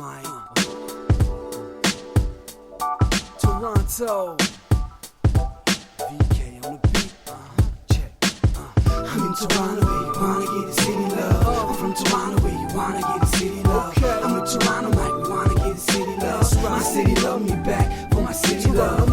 Mike. Toronto. VK on the beat. Check. I'm in Toronto where you wanna get the city love. I'm from Toronto where you wanna get the city love. I'm in Toronto like we wanna get the city love. My city love me back for my city love.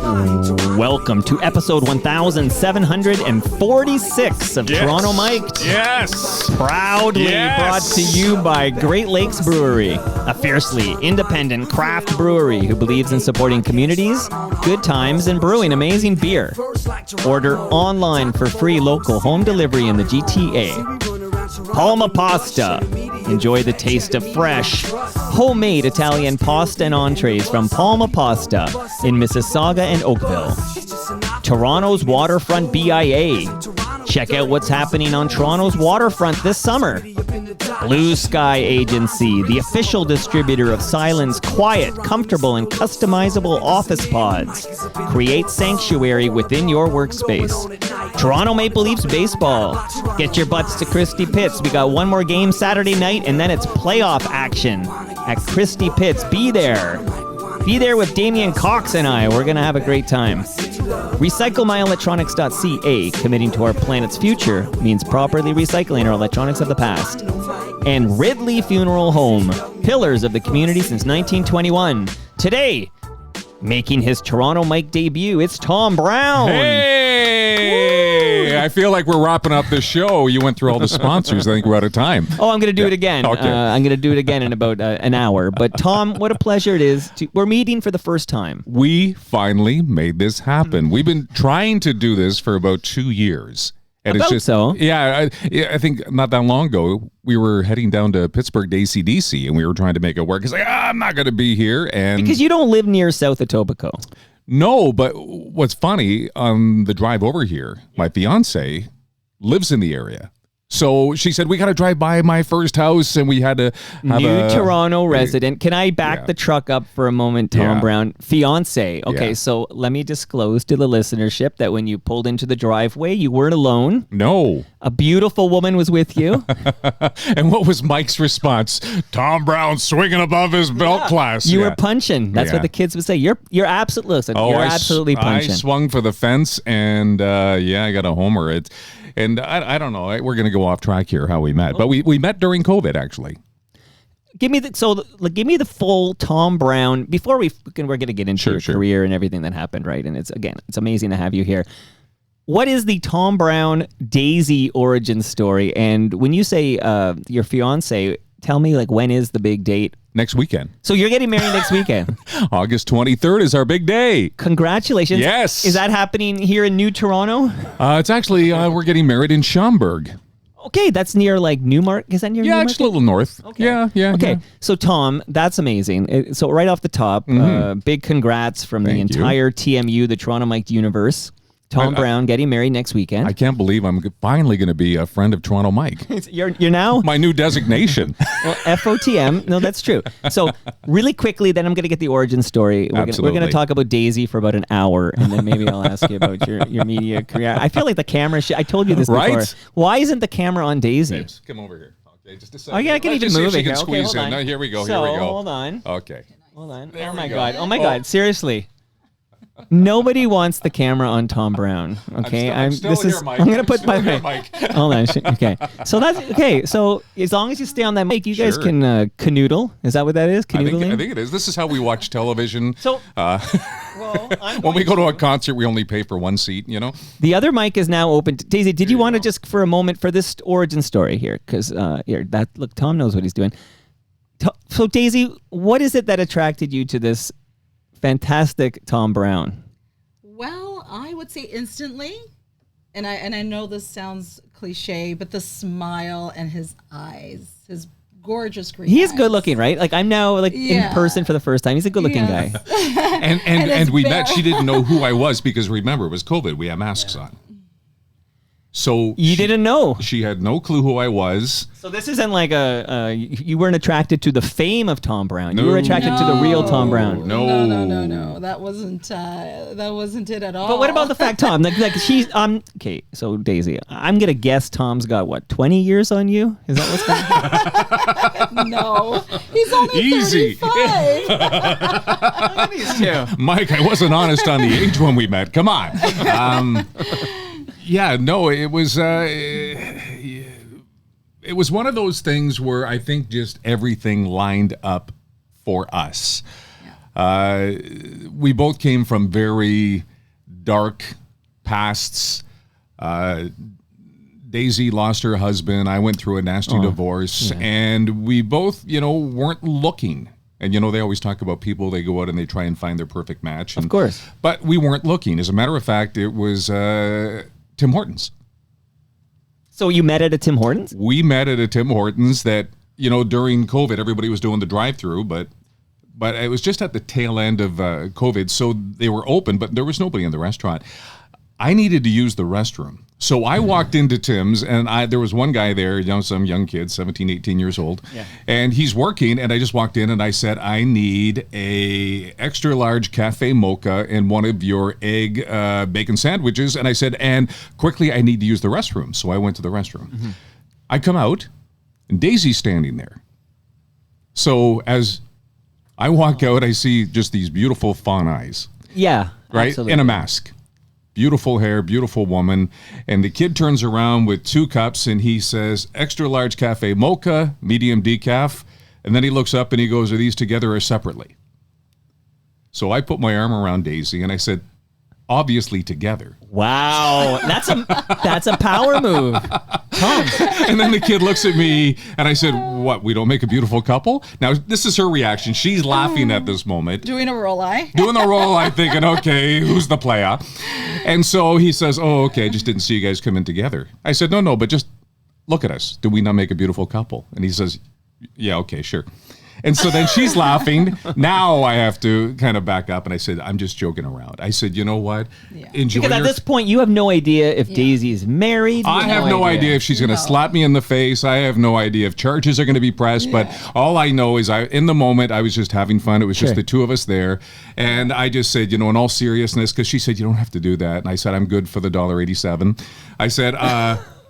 Welcome to episode 1746 of Toronto Mic'd. Yes! Proudly brought to you by Great Lakes Brewery, a fiercely independent craft brewery who believes in supporting communities, good times, and brewing amazing beer. Order online for free local home delivery in the GTA. Palma Pasta. Enjoy the taste of fresh, homemade Italian pasta and entrees from Palma Pasta in Mississauga and Oakville. Toronto's Waterfront BIA. Check out what's happening on Toronto's waterfront this summer. Blue Sky Agency, the official distributor of Silent's quiet, comfortable, and customizable office pods. Create sanctuary within your workspace. Toronto Maple Leafs baseball. Get your butts to Christie Pitts. We got one more game Saturday night, and then it's playoff action at Christie Pitts. Be there. Be there with Damian Cox and I. We're going to have a great time. RecycleMyElectronics.ca, committing to our planet's future, means properly recycling our electronics of the past. And Ridley Funeral Home, pillars of the community since 1921. Today, making his Toronto Mic debut, it's Tom Brown. Hey! I feel like we're wrapping up the show. You went through all the sponsors. I think we're out of time. Oh, I'm going to do it again. Okay. I'm going to do it again in about an hour. But Tom, what a pleasure it is. We're meeting for the first time. We finally made this happen. We've been trying to do this for about 2 years. And About it's just, so. Yeah, I think not that long ago, we were heading down to Pittsburgh to ACDC, and we were trying to make it work. It's like, I'm not going to be here. And Because you don't live near South Etobicoke. No, but what's funny, on the drive over here, my fiance lives in the area. So she said, we got to drive by my first house, and we had to have New Toronto resident. Can I back Yeah. the truck up for a moment, Tom Yeah. Brown? Fiance. Okay, Yeah. so let me disclose to the listenership that when you pulled into the driveway, you weren't alone. No. A beautiful woman was with you. And what was Mike's response? Tom Brown swinging above his belt class. You Yeah. were punching. That's Yeah. what the kids would say. You're absolutely, listen, you're absolutely punching. I swung for the fence, and I got a homer. And I don't know. We're going to go off track here how we met. But we met during COVID, actually. Give me the full Tom Brown before we're going to get into your career and everything that happened, right? And it's amazing to have you here. What is the Tom Brown Daisy origin story? And when you say your fiance, tell me, like, when is the big date? Next weekend. So you're getting married next weekend. August 23rd is our big day. Congratulations. Yes. Is that happening here in New Toronto? It's actually, we're getting married in Schaumburg. Okay, that's near like Newmarket. Is that near Newmarket? Yeah, just a little north. Okay. Yeah. Okay, so Tom, that's amazing. So right off the top, big congrats from the Thank you. entire TMU, the Toronto Mic'd universe. Tom Brown getting married next weekend. I can't believe I'm finally going to be a friend of Toronto Mike. You're now? My new designation. Well, FOTM. No, that's true. So really quickly, then I'm going to get the origin story. We're going to talk about Daisy for about an hour, and then maybe I'll ask you about your media career. I feel like the camera, I told you this Right? before. Why isn't the camera on Daisy? Babes, come over here. Okay, just a second. Oh, yeah, I can Let's even just see if move she it can here. Okay, squeeze hold in. on. No, here we go. So, Here we go. hold on. Okay. Hold on. There Oh we my go. God. Oh my God. Seriously. Nobody wants the camera on Tom Brown. Okay, I'm still here, Mike. I'm gonna put still my here, Mike. Hold on. Okay, so that's okay. So as long as you stay on that mic, you guys can canoodle. Is that what that is? Canoodling? I think it is. This is how we watch television. So, When we go to a concert, we only pay for one seat. You know. The other mic is now open. Daisy, did you want to just for a moment for this origin story here? Because look, Tom knows what he's doing. So Daisy, what is it that attracted you to this fantastic Tom Brown? Well, I would say instantly, and I know this sounds cliche, but the smile and his eyes, his gorgeous green He is eyes. good looking, right? Like I'm now in person for the first time. He's a good looking guy. And we met. She didn't know who I was because remember it was COVID. We had masks on. So You didn't know. She had no clue who I was. So this isn't like you weren't attracted to the fame of Tom Brown. You were attracted to the real Tom Brown. No. That wasn't it at all. But what about the fact, Tom? Like she's okay. So Daisy, I'm gonna guess Tom's got what 20 years on you. Is that what's going on? No, he's only Easy. 35. Look at these two. Mike, I wasn't honest on the age when we met. Come on. Yeah, no, it was one of those things where I think just everything lined up for us. Yeah. We both came from very dark pasts. Daisy lost her husband. I went through a nasty divorce, and we both, weren't looking. And, they always talk about people, they go out and they try and find their perfect match. And, of course. But we weren't looking. As a matter of fact, it was Tim Hortons. So you met at a Tim Hortons? We met at a Tim Hortons that, during COVID, everybody was doing the drive-through, but it was just at the tail end of COVID. So they were open, but there was nobody in the restaurant. I needed to use the restroom. So I walked into Tim's, and there was one guy there, some young kid, 17, 18 years old, and he's working, and I just walked in, and I said, I need a extra large cafe mocha and one of your egg bacon sandwiches, and I said, and quickly, I need to use the restroom. So I went to the restroom. Mm-hmm. I come out, and Daisy's standing there. So as I walk out, I see just these beautiful fawn eyes. Yeah, right? absolutely. In a mask. Beautiful hair, beautiful woman. And the kid turns around with 2 cups and he says, extra large cafe mocha, medium decaf. And then he looks up and he goes, are these together or separately? So I put my arm around Daisy and I said, obviously together. Wow, that's a power move, Tom. And then the kid looks at me and I said, what, we don't make a beautiful couple? Now, this is her reaction. She's laughing at this moment. Doing a roll eye. Doing the roll eye, thinking, okay, who's the playa? And so he says, oh, okay, I just didn't see you guys come in together. I said, no, but just look at us. Do we not make a beautiful couple? And he says, yeah, okay, sure. And so then she's laughing. Now I have to kind of back up. And I said, I'm just joking around. I said, you know what? Yeah. Enjoy because at this point, you have no idea if Daisy is married. I have no idea if she's going to slap me in the face. I have no idea if charges are going to be pressed. Yeah. But all I know is in the moment, I was just having fun. It was just the two of us there. And I just said, in all seriousness, because she said, you don't have to do that. And I said, I'm good for the $1.87.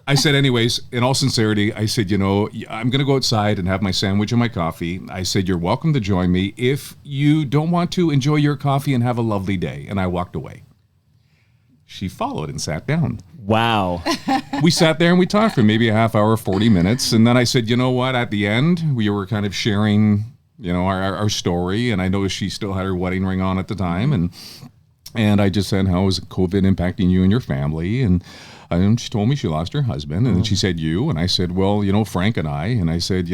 I said, anyways, in all sincerity, I said, I'm going to go outside and have my sandwich and my coffee. I said, you're welcome to join me. If you don't want to, enjoy your coffee and have a lovely day. And I walked away. She followed and sat down. Wow. We sat there and we talked for maybe a half hour, 40 minutes. And then I said, you know what? At the end, we were kind of sharing, our story. And I noticed she still had her wedding ring on at the time. And I just said, how is COVID impacting you and your family? And she told me she lost her husband, and then she said, you, and I said, well, Frank and I, and I said,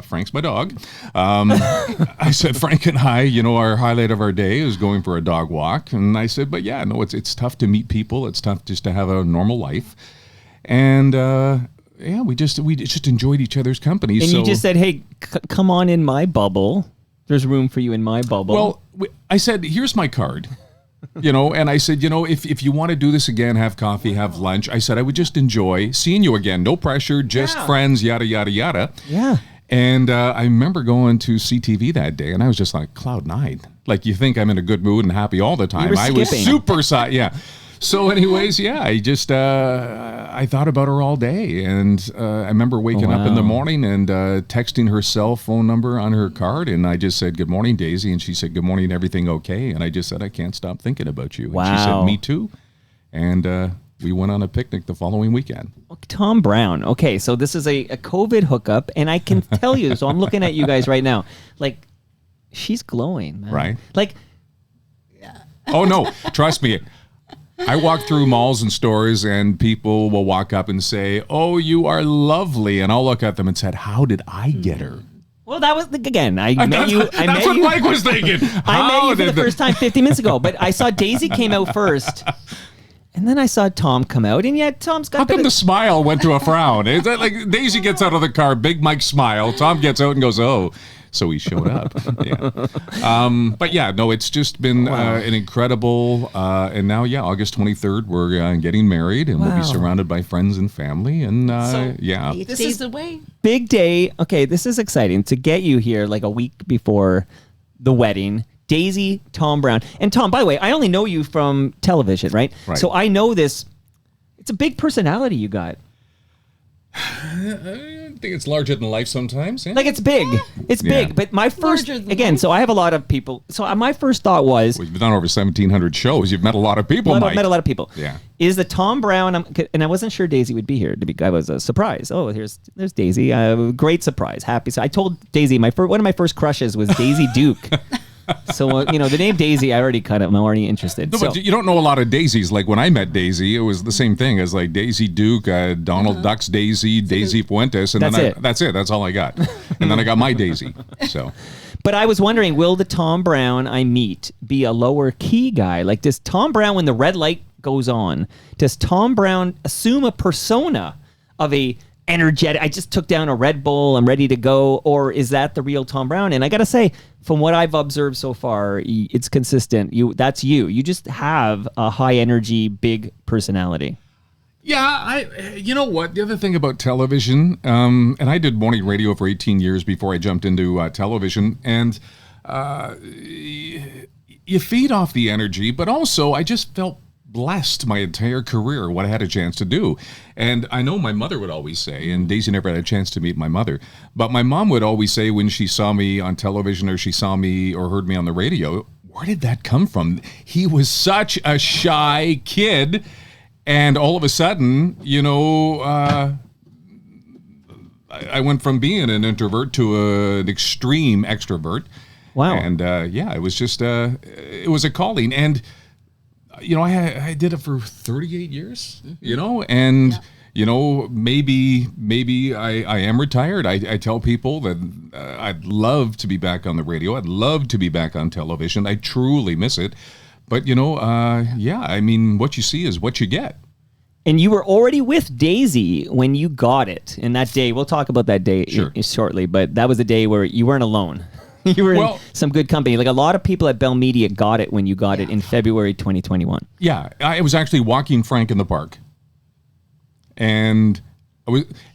Frank's my dog. I said, Frank and I, our highlight of our day is going for a dog walk. And I said, but yeah, no, it's tough to meet people. It's tough just to have a normal life. And, we just enjoyed each other's company. And you just said, hey, come on in my bubble. There's room for you in my bubble. Well, I said, here's my card. And I said, if you want to do this again, have coffee, have lunch. I said, I would just enjoy seeing you again. No pressure, just friends, yada, yada, yada. Yeah. And I remember going to CTV that day, and I was just like cloud 9. Like, you think I'm in a good mood and happy all the time. I was super yeah. So anyways, I just, I thought about her all day. And I remember waking up in the morning and texting her cell phone number on her card. And I just said, good morning, Daisy. And she said, good morning, everything okay? And I just said, I can't stop thinking about you. Wow. And she said, me too. And we went on a picnic the following weekend. Tom Brown. Okay, so this is a COVID hookup. And I can tell you, so I'm looking at you guys right now. Like, she's glowing, man. Right. Like, oh, no, trust me. I walk through malls and stores and people will walk up and say, oh, you are lovely. And I'll look at them and said, how did I get her? Well, that was, again, I met you. That's what Mike was thinking. I met you for the first time 50 minutes ago, but I saw Daisy came out first. And then I saw Tom come out, and yet Tom's got... How come the smile went to a frown? Is that like Daisy gets out of the car, big Mike smile, Tom gets out and goes, oh, so he showed up. Yeah. But yeah, no, it's just been an incredible, and now, August 23rd, we're getting married, and we'll be surrounded by friends and family, and This is away. Big day. Okay, this is exciting to get you here like a week before the wedding. Daisy, Tom Brown. And Tom, by the way, I only know you from television, right? So I know this. It's a big personality you got. I think it's larger than life sometimes. Yeah. Like it's big. It's big. But my first, again, so I have a lot of people. So my first thought was. Well, you've done over 1,700 shows. You've met a lot of people, Mike. I've met a lot of people. Yeah. Is the Tom Brown, and I wasn't sure Daisy would be here. I was a surprise. Oh, there's Daisy. Great surprise. Happy. So I told Daisy, one of my first crushes was Daisy Duke. So, the name Daisy, I already cut it. I'm already interested. No, but you don't know a lot of Daisies. Like when I met Daisy, it was the same thing as like Daisy Duke, Donald Duck's Daisy, Daisy Fuentes. And that's it. That's all I got. And then I got my Daisy. So. But I was wondering, will the Tom Brown I meet be a lower key guy? Like, does Tom Brown, when the red light goes on, does Tom Brown assume a persona of a energetic, I just took down a Red Bull, I'm ready to go, or is that the real Tom Brown? And I gotta say, from what I've observed so far, it's consistent. That's you. You just have a high energy, big personality. Yeah, you know what? The other thing about television, and I did morning radio for 18 years before I jumped into television, and you feed off the energy, but also I just felt blessed my entire career, what I had a chance to do. And I know my mother would always say, and Daisy never had a chance to meet my mother, but my mom would always say when she saw me on television or she saw me or heard me on the radio, where did that come from? He was such a shy kid. And all of a sudden, I went from being an introvert to an extreme extrovert. Wow. And it was just, it was a calling. And I did it for 38 years, and, maybe I am retired. I tell people that I'd love to be back on the radio. I'd love to be back on television. I truly miss it. But, what you see is what you get. And you were already with Daisy when you got it. And that day, we'll talk about that day shortly, but that was the day where you weren't alone. You were in some good company. Like a lot of people at Bell Media got it when you got it in February 2021. Yeah, I was actually walking Frank in the park. And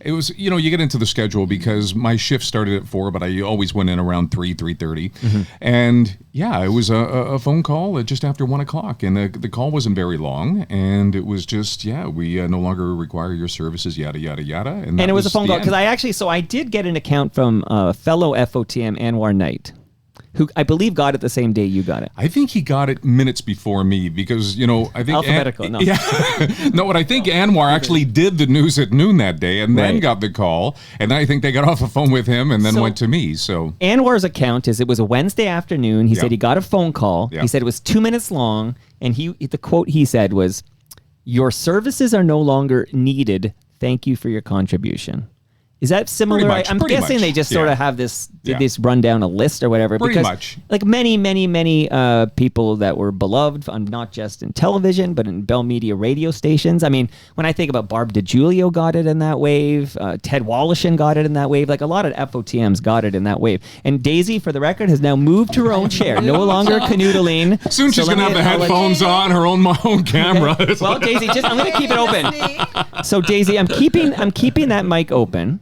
it was you get into the schedule because my shift started at 4, but I always went in around 3:30. Mm-hmm. And it was a phone call just after 1 o'clock. And the call wasn't very long. And it was just, we no longer require your services, yada, yada, yada. And it was a phone call because I did get an account from fellow FOTM Anwar Knight, who I believe got it the same day you got it. I think he got it minutes before me because, I think... Alphabetical, no. Yeah. No, but I think Anwar actually did the news at noon that day and then got the call. And then I think they got off the phone with him and then went to me, so... Anwar's account it was a Wednesday afternoon. He said he got a phone call. He said it was 2 minutes long. And the quote he said was, "Your services are no longer needed. Thank you for your contribution." Is that similar? I'm guessing they just sort of have this run down a list or whatever. Pretty much. Like many people that were beloved, not just in television, but in Bell Media radio stations. I mean, when I think about Barb DiGiulio got it in that wave, Ted Wallachin got it in that wave, like a lot of FOTMs got it in that wave. And Daisy, for the record, has now moved to her own chair. No longer canoodling. Soon she's going to have the headphones on, her own camera. Okay. Well, Daisy, I'm going to keep it open. So, Daisy, I'm keeping that mic open.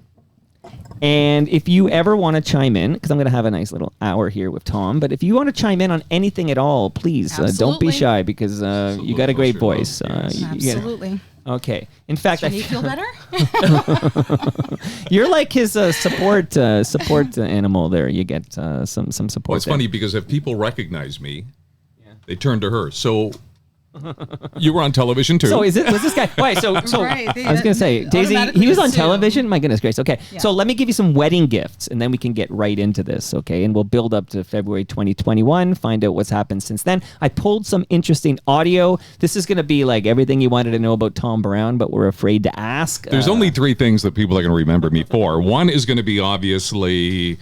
And if you ever want to chime in, because I'm going to have a nice little hour here with Tom, but if you want to chime in on anything at all, please don't be shy because you got a great voice. Absolutely. Okay. In fact, you feel better? You're like his support animal there. You get some support. Well, it's funny because if people recognize me, they turn to her. So... You were on television too. So was this guy? Why? So right, I was going to say, Daisy, he was on television. My goodness gracious. Okay, so let me give you some wedding gifts, and then we can get right into this. Okay, and we'll build up to February 2021. Find out what's happened since then. I pulled some interesting audio. This is going to be like everything you wanted to know about Tom Brown, but we're afraid to ask. There's only 3 things that people are going to remember me for. One is going to be obviously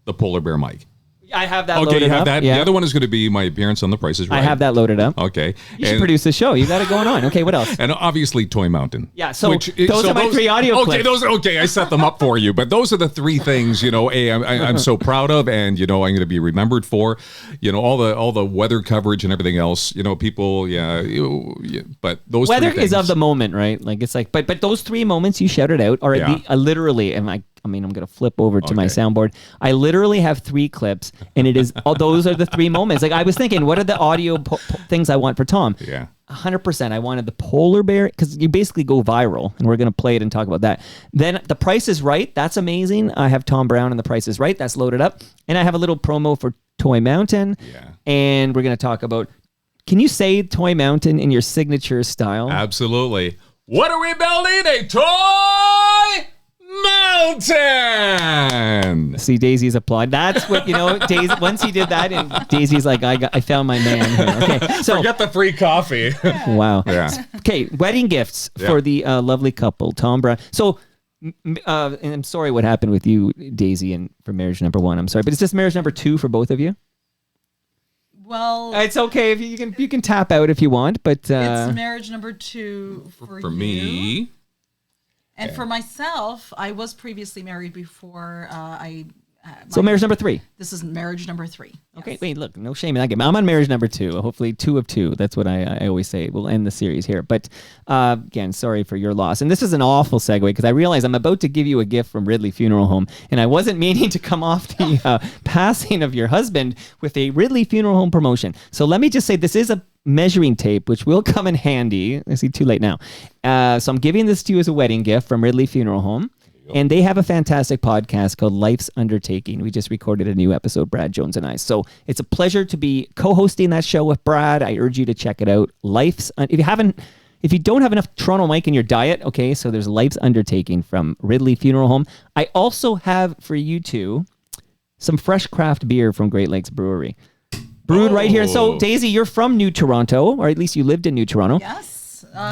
the polar bear mic. I have that Okay, loaded you have up. that. Yeah. The other one is going to be my appearance on The Price is Right. I have that loaded up. Okay. You should produce the show. You got it going on. Okay, what else? And obviously Toy Mountain. Yeah, so those are my 3 audio clips. Okay, I set them up for you. But those are the 3 things, I'm so proud of, and I'm going to be remembered for. All the weather coverage and everything else. People, but those weather 3 things is of the moment, right? Like it's like, but those 3 moments you shouted out are literally, and I'm going to flip over to my soundboard. I literally have 3 clips, and it is those are the 3 moments. Like I was thinking, what are the audio things I want for Tom? Yeah. 100%. I wanted the polar bear because you basically go viral, and we're going to play it and talk about that. Then The Price is Right. That's amazing. I have Tom Brown and The Price is Right. That's loaded up. And I have a little promo for Toy Mountain. Yeah. And we're going to talk about, can you say Toy Mountain in your signature style? Absolutely. What are we building? A toy mountain. See, Daisy's applaud. That's what, Daisy, once he did that, and Daisy's like, I found my man here. Okay, so Forget the free coffee. wow. Yeah. Okay, wedding gifts for the lovely couple, Tom Brown. So, and I'm sorry what happened with you, Daisy, and for marriage number 1. I'm sorry, but is this marriage number 2 for both of you? Well, It's okay if you can tap out if you want, but it's marriage number 2 for you. me. And for myself, I was previously married before so marriage number 3. This is marriage number 3. Okay, wait, look, no shame in that game. I'm on marriage number 2. Hopefully 2 of 2. That's what I always say. We'll end the series here. But again, sorry for your loss. And this is an awful segue because I realize I'm about to give you a gift from Ridley Funeral Home. And I wasn't meaning to come off the passing of your husband with a Ridley Funeral Home promotion. So let me just say this is a measuring tape, which will come in handy. I see too late now. So I'm giving this to you as a wedding gift from Ridley Funeral Home. And they have a fantastic podcast called Life's Undertaking. We just recorded a new episode, Brad Jones and I. So it's a pleasure to be co-hosting that show with Brad. I urge you to check it out. If you don't have enough Toronto Mike in your diet, okay, so there's Life's Undertaking from Ridley Funeral Home. I also have for you two some fresh craft beer from Great Lakes Brewery. Brewed right here. So Daisy, you're from New Toronto, or at least you lived in New Toronto. Yes.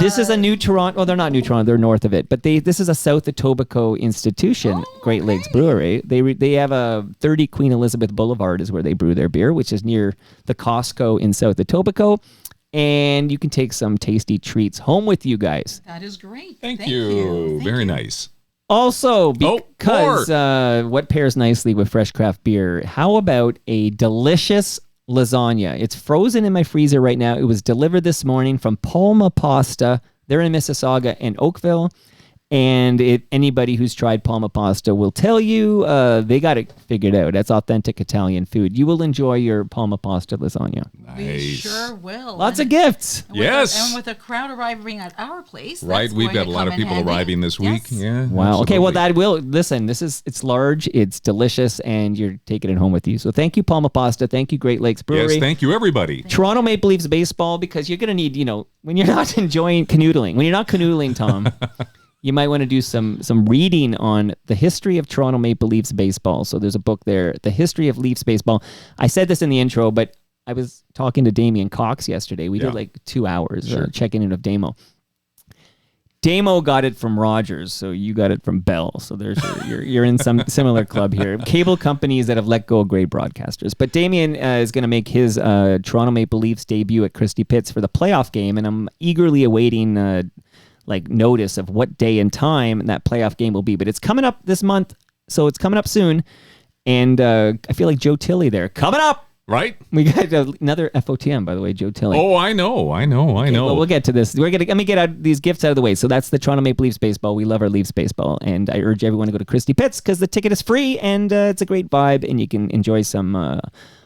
This is a New Toronto. Well, they're not New Toronto. They're north of it. But this is a South Etobicoke institution, Great Lakes Brewery. They have a 30 Queen Elizabeth Boulevard is where they brew their beer, which is near the Costco in South Etobicoke. And you can take some tasty treats home with you guys. That is great. Thank you. Very nice. Also, because what pairs nicely with fresh craft beer, how about a delicious lasagna? It's frozen in my freezer right now. It was delivered this morning from Palma Pasta. They're in Mississauga and Oakville. And anybody who's tried Palma Pasta will tell you they got it figured out. That's authentic Italian food. You will enjoy your Palma Pasta lasagna. Nice. We sure will. Lots of gifts. Yes. And with a crowd arriving at our place. Right. We've got a lot of people arriving this week. Yes. Yeah. Wow. Okay. Well, absolutely. listen, it's large, it's delicious, and you're taking it home with you. So thank you, Palma Pasta. Thank you, Great Lakes Brewery. Yes. Thank you, everybody. Toronto Maple Leafs baseball, because you're going to need, when you're not enjoying canoodling, when you're not canoodling, Tom, you might want to do some reading on the history of Toronto Maple Leafs baseball. So there's a book there, The History of Leafs Baseball. I said this in the intro, but I was talking to Damien Cox yesterday. We did like 2 hours checking in with Damo. Damo got it from Rogers, so you got it from Bell. So there's you're in some similar club here. Cable companies that have let go of great broadcasters. But Damien is going to make his Toronto Maple Leafs debut at Christie Pitts for the playoff game, and I'm eagerly awaiting notice of what day and time that playoff game will be. But it's coming up this month, so it's coming up soon. And I feel like Joe Tilley there. Coming up! Right? We got another FOTM, by the way, Joe Tilley. Oh, I know. Well, we'll get to this. Let me get these gifts out of the way. So that's the Toronto Maple Leafs baseball. We love our Leafs baseball. And I urge everyone to go to Christie Pitts because the ticket is free and it's a great vibe. And you can enjoy some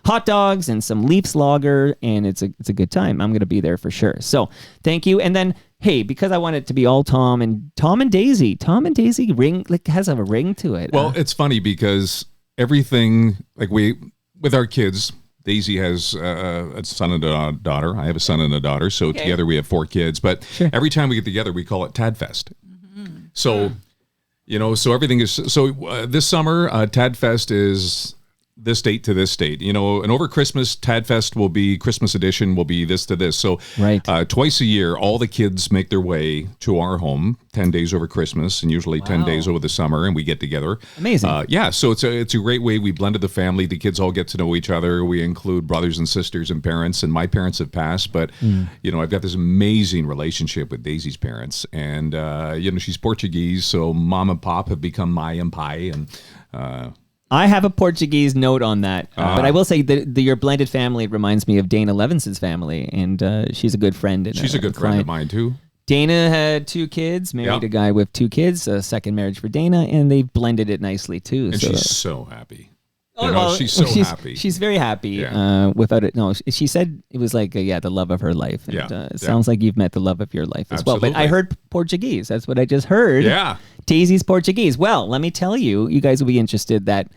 hot dogs and some Leafs lager. And it's a good time. I'm going to be there for sure. So thank you. And then, hey, because I want it to be all Tom and Daisy. Tom and Daisy has a ring to it. Well, it's funny because everything, with our kids, Daisy has a son and a daughter. I have a son and a daughter. So together we have 4 kids. But every time we get together, we call it Tadfest. Mm-hmm. So, so everything is... So this summer, Tadfest is this date to this date, and over Christmas, Tadfest will be Christmas edition will be this to this. So Right. Twice a year, all the kids make their way to our home 10 days over Christmas and usually 10 days over the summer, and we get together. Amazing. So it's a great way. We blended the family. The kids all get to know each other. We include brothers and sisters and parents, and my parents have passed, but I've got this amazing relationship with Daisy's parents, and she's Portuguese, so mom and pop have become my and pie, and I have a Portuguese note on that, but I will say that your blended family reminds me of Dana Levinson's family, and she's a good friend. And she's a good friend of mine too. Dana had 2 kids, married a guy with 2 kids, a second marriage for Dana, and they've blended it nicely too. And she's so happy. She's happy. She's very happy. Yeah. Without it, no, she said it was like the love of her life. And, it sounds like you've met the love of your life as well. But I heard Portuguese. That's what I just heard. Yeah. Daisy's Portuguese. Well, let me tell you, you guys will be interested that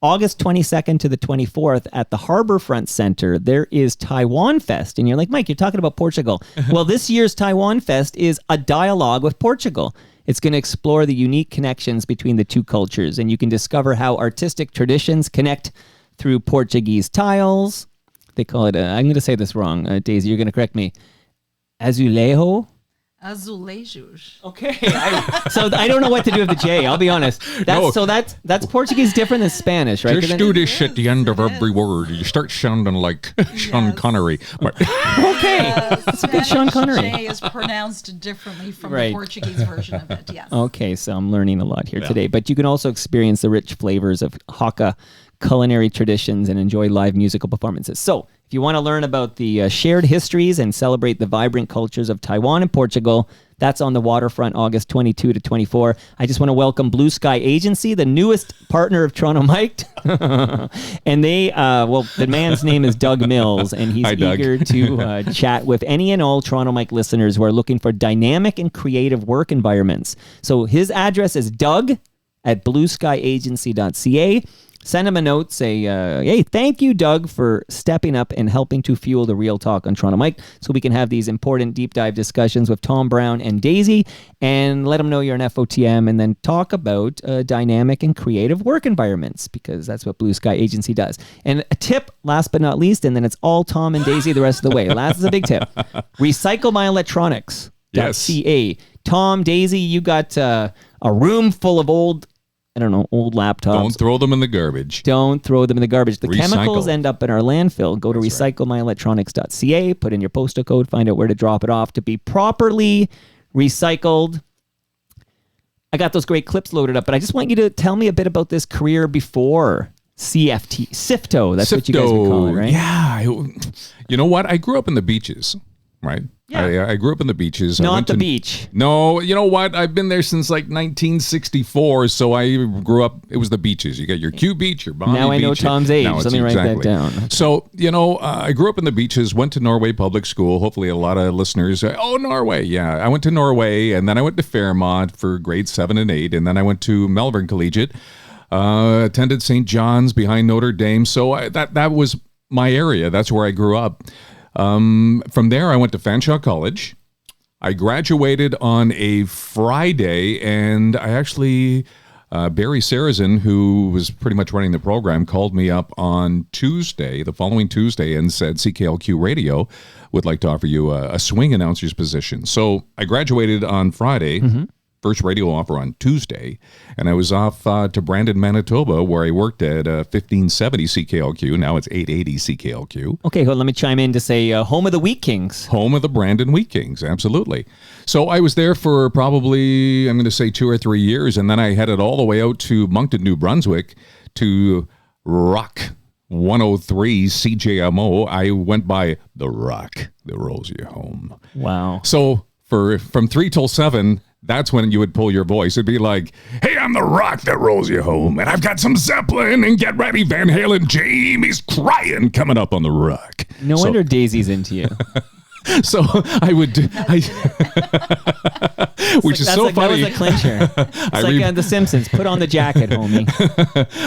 August 22nd to the 24th at the Harborfront Center, there is Taiwan Fest. And you're like, Mike, you're talking about Portugal. Well, this year's Taiwan Fest is a dialogue with Portugal. It's going to explore the unique connections between the two cultures, and you can discover how artistic traditions connect through Portuguese tiles. They call it, I'm going to say this wrong, Daisy, you're going to correct me, azulejo? Azulejos. Okay, so I don't know what to do with the J. I'll be honest. That's Portuguese different than Spanish, right? Just do this at the end of every word. You start sounding like Sean Connery. But okay, that's a good Sean Connery. J is pronounced differently from the Portuguese version of it. Yes. Okay, so I'm learning a lot here today. But you can also experience the rich flavors of Hakka culinary traditions and enjoy live musical performances. So if you want to learn about the shared histories and celebrate the vibrant cultures of Taiwan and Portugal, that's on the waterfront August 22 to 24. I just want to welcome Blue Sky Agency, the newest partner of Toronto Mike. And they, the man's name is Doug Mills, and he's eager to chat with any and all Toronto Mike listeners who are looking for dynamic and creative work environments. So his address is doug@blueskyagency.ca. Send him a note, say, hey, thank you, Doug, for stepping up and helping to fuel the real talk on Toronto Mike so we can have these important deep dive discussions with Tom Brown and Daisy, and let them know you're an FOTM, and then talk about dynamic and creative work environments, because that's what Blue Sky Agency does. And a tip, last but not least, and then it's all Tom and Daisy the rest of the way. Last is a big tip. RecycleMyElectronics.ca. Yes. Tom, Daisy, you got a room full of old laptops. Don't throw them in the garbage. Don't throw them in the garbage. The Recycle. chemicals end up in our landfill. Go to recyclemyelectronics.ca, put in your postal code, find out where to drop it off to be properly recycled. I got those great clips loaded up, but I just want you to tell me a bit about this career before CFTO. That's what you guys would call it, right? Yeah. You know what? I grew up in the beaches, right? Yeah. I grew up in the beaches. Not the beach. No, you know what? I've been there since like 1964, so I grew up, it was the beaches. You got your Q Beach, your Bondi Beach. Now I know Tom's age. Let me write that down. So, I grew up in the beaches, went to Norway Public School. Hopefully a lot of listeners, Norway. Yeah, I went to Norway, and then I went to Fairmont for grades 7 and 8, and then I went to Melbourne Collegiate, attended St. John's behind Notre Dame. So that was my area. That's where I grew up. From there, I went to Fanshawe College. I graduated on a Friday, and I actually, Barry Sarrazin, who was pretty much running the program, called me up on Tuesday, the following Tuesday, and said CKLQ Radio would like to offer you a swing announcer's position. So I graduated on Friday. First radio offer on Tuesday, and I was off to Brandon, Manitoba, where I worked at 1570 CKLQ. Now it's 880 CKLQ. Okay, well, let me chime in to say home of the Wheat Kings. Home of the Brandon Wheat Kings, absolutely. So I was there for probably, I'm going to say 2 or 3 years, and then I headed all the way out to Moncton, New Brunswick to Rock 103 CJMO. I went by the Rock that rolls you home. Wow. So from 3 till 7, that's when you would pull your voice. It'd be like, hey, I'm the Rock that rolls you home, and I've got some Zeppelin, and get ready, Van Halen, Jamie's crying coming up on the Rock. No wonder Daisy's into you. So I would, which is so funny. That was a clincher. It's like The Simpsons. Put on the jacket, homie.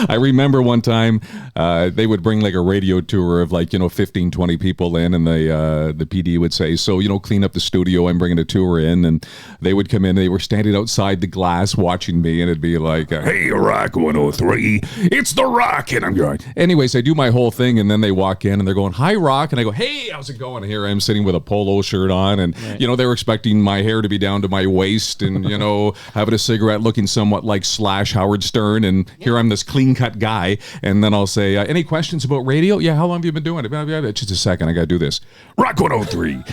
I remember one time they would bring like a radio tour of like, 15, 20 people in, and the PD would say, so, clean up the studio. I'm bringing a tour in. And they would come in. They were standing outside the glass watching me, and it'd be like, hey, Rock 103, it's The Rock. And I'm going, anyways, I do my whole thing, and then they walk in and they're going, hi, Rock. And I go, hey, how's it going? And here I am sitting with a polo shirt on, and, they were expecting my hair to be down to my waist and, having a cigarette looking somewhat like Slash Howard Stern. And here I'm this clean cut guy. And then I'll say, any questions about radio? Yeah, how long have you been doing it? Just a second, I got to do this. Rock 103,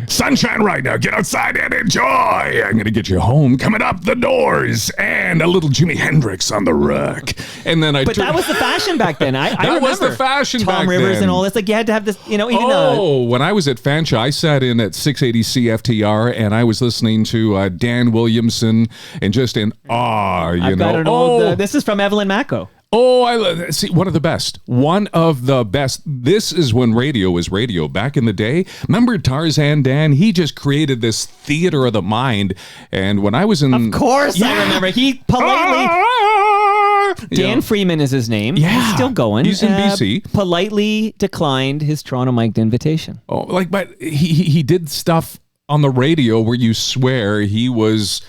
sunshine right now. Get outside and enjoy. I'm going to get you home, coming up the doors, and a little Jimi Hendrix on the rock. And then But that was the fashion back then. I that remember was the fashion Tom back Rivers then. and all this. Like you had to have this, even when I was at Fanshawe, I sat in at 680 CFTR, and I was listening to Dan Williamson and just in awe. I've got an old. This is from Evelyn Macco. Oh, I see. One of the best. One of the best. This is when radio was radio back in the day. Remember Tarzan Dan? He just created this theater of the mind. And when I was in, Of course, I remember. He politely. Dan Freeman is his name. Yeah. He's still going. He's in BC. Politely declined his Toronto mic'd invitation. Oh, but he did stuff on the radio where you swear he was,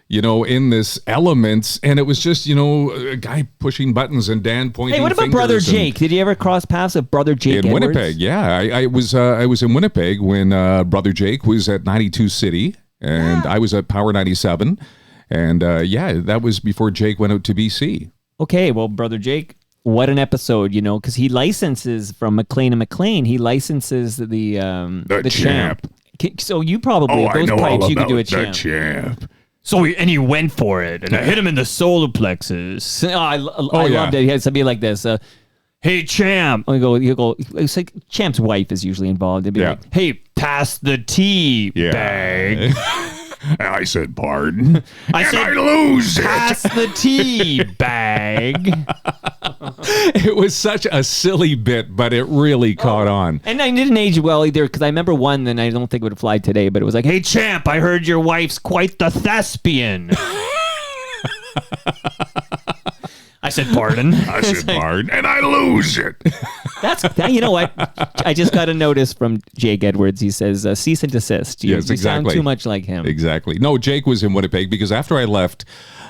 in this elements, and it was just, a guy pushing buttons and Dan pointing. Hey, what about Brother Jake? Did you ever cross paths with Brother Jake in Edwards? Winnipeg? Yeah, I was in Winnipeg when Brother Jake was at 92 City, and I was at Power 97, and that was before Jake went out to BC. Okay, well, Brother Jake, what an episode, because he licenses from McLean and McLean. He licenses the champ. So you probably, with those pipes, you could do a champ. So he went for it, and I hit him in the solar plexus. I loved it. He had something like this. Hey, champ. You go. It's like Champ's wife is usually involved. They'd be like, hey, pass the tea bag. I said pardon. I lose it. Pass the tea bag. It was such a silly bit, but it really caught on. And I didn't age well either, because I remember one, and I don't think it would fly today, but it was like, hey, champ, I heard your wife's quite the thespian. I said pardon. I said pardon, and I lose it. You know what? I just got a notice from Jake Edwards. He says, cease and desist. You sound too much like him. Exactly. No, Jake was in Winnipeg because after I left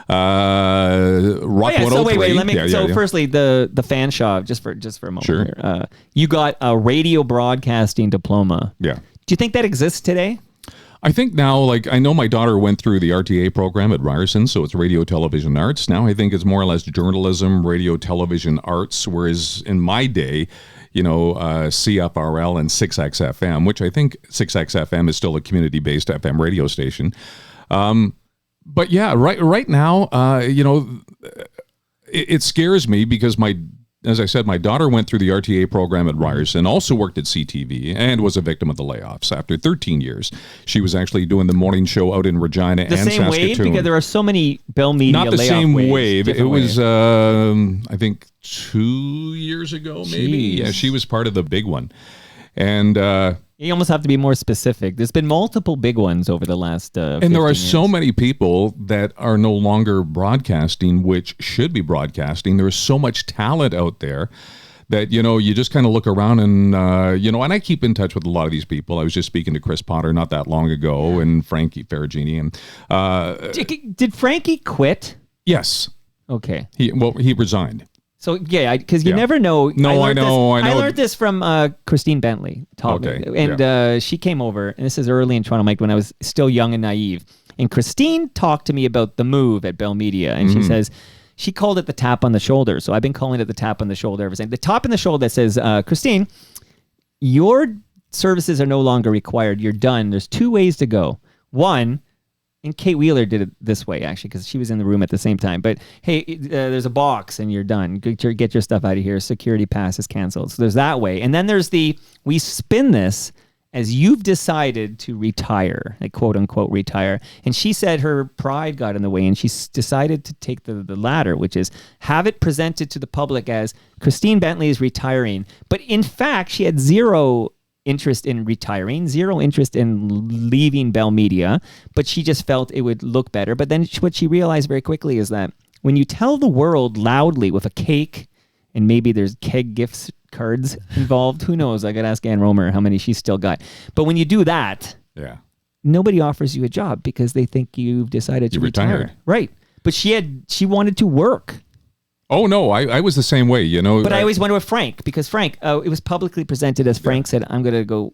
Rock 103. So wait. Firstly, the Fanshawe, just for a moment here. You got a radio broadcasting diploma. Yeah. Do you think that exists today? I think now, I know my daughter went through the RTA program at Ryerson, so it's radio, television, arts. Now I think it's more or less journalism, radio, television, arts, whereas in my day, CFRL and 6XFM, which I think 6XFM is still a community-based FM radio station. But yeah, right now, it scares me because as I said, my daughter went through the RTA program at Ryerson, also worked at CTV, and was a victim of the layoffs. After 13 years, she was actually doing the morning show out in Regina and Saskatoon. The same wave? Because there are so many Bell Media layoff waves. Not the same wave. It was, I think, 2 years ago, maybe. Jeez. Yeah, she was part of the big one. And you almost have to be more specific. There's been multiple big ones over the last and there are years. so many people that are no longer broadcasting, which should be broadcasting. There's so much talent out there that, you just kind of look around and, and I keep in touch with a lot of these people. I was just speaking to Chris Potter not that long ago and Frankie Ferragini. And Did Frankie quit? Yes. Okay. He resigned. So, because you never know. No, I know. I learned this from Christine Bentley. And she came over, and this is early in Toronto Mike when I was still young and naive. And Christine talked to me about the move at Bell Media, and she says, she called it the tap on the shoulder. So I've been calling it the tap on the shoulder ever since. The tap on the shoulder that says, Christine, your services are no longer required. You're done. There's two ways to go. One, and Kate Wheeler did it this way, actually, because she was in the room at the same time. But, hey, there's a box, and you're done. Get your stuff out of here. Security pass is canceled. So there's that way. And then there's we spin this as you've decided to retire, like quote-unquote retire. And she said her pride got in the way, and she decided to take the latter, which is have it presented to the public as Christine Bentley is retiring. But, in fact, she had zero interest in retiring, zero interest in leaving Bell Media, but she just felt it would look better. But then what she realized very quickly is that when you tell the world loudly with a cake, and maybe there's keg gift cards involved, who knows? I got to ask Ann Romer how many she's still got. But when you do that, nobody offers you a job because they think you've decided to retire. Retired. Right. But she wanted to work. Oh, no, I was the same way, you know. But I always wonder with Frank, because Frank, it was publicly presented as Frank said, I'm going to go,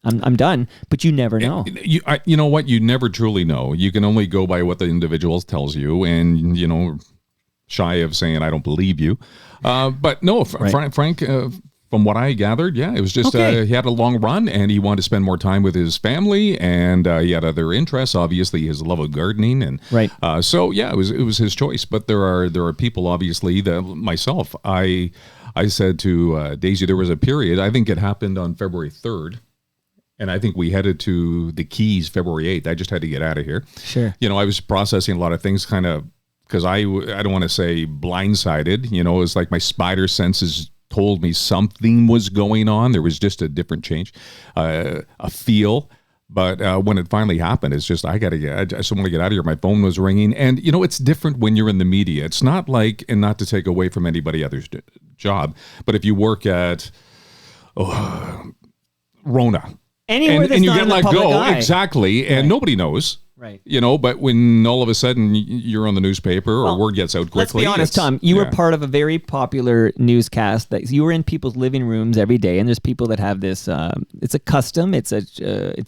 I'm done, but you never know. You know what? You never truly know. You can only go by what the individual tells you, and, you know, shy of saying I don't believe you. But no, Frank, from what I gathered, it was just he had a long run and he wanted to spend more time with his family, and he had other interests. Obviously, his love of gardening, and so it was his choice. But there are people, obviously, that myself, I said to Daisy, there was a period. I think it happened on February 3rd. And I think we headed to the Keys February 8th. I just had to get out of here. Sure. You know, I was processing a lot of things, kind of, because I don't want to say blindsided. You know, it's like my spider senses told me something was going on. There was just a different change, a feel. But when it finally happened, it's just, I just want to get out of here. My phone was ringing. And, you know, it's different when you're in the media. It's not like, and not to take away from anybody else's job, but if you work at Rona, anywhere and you not get in the let public go, eye. exactly, and nobody knows. Right. You know, but when all of a sudden you're on the newspaper or word gets out quickly. Let's be honest, Tom, you were part of a very popular newscast that you were in people's living rooms every day, and there's people that have this, it's a custom, it's a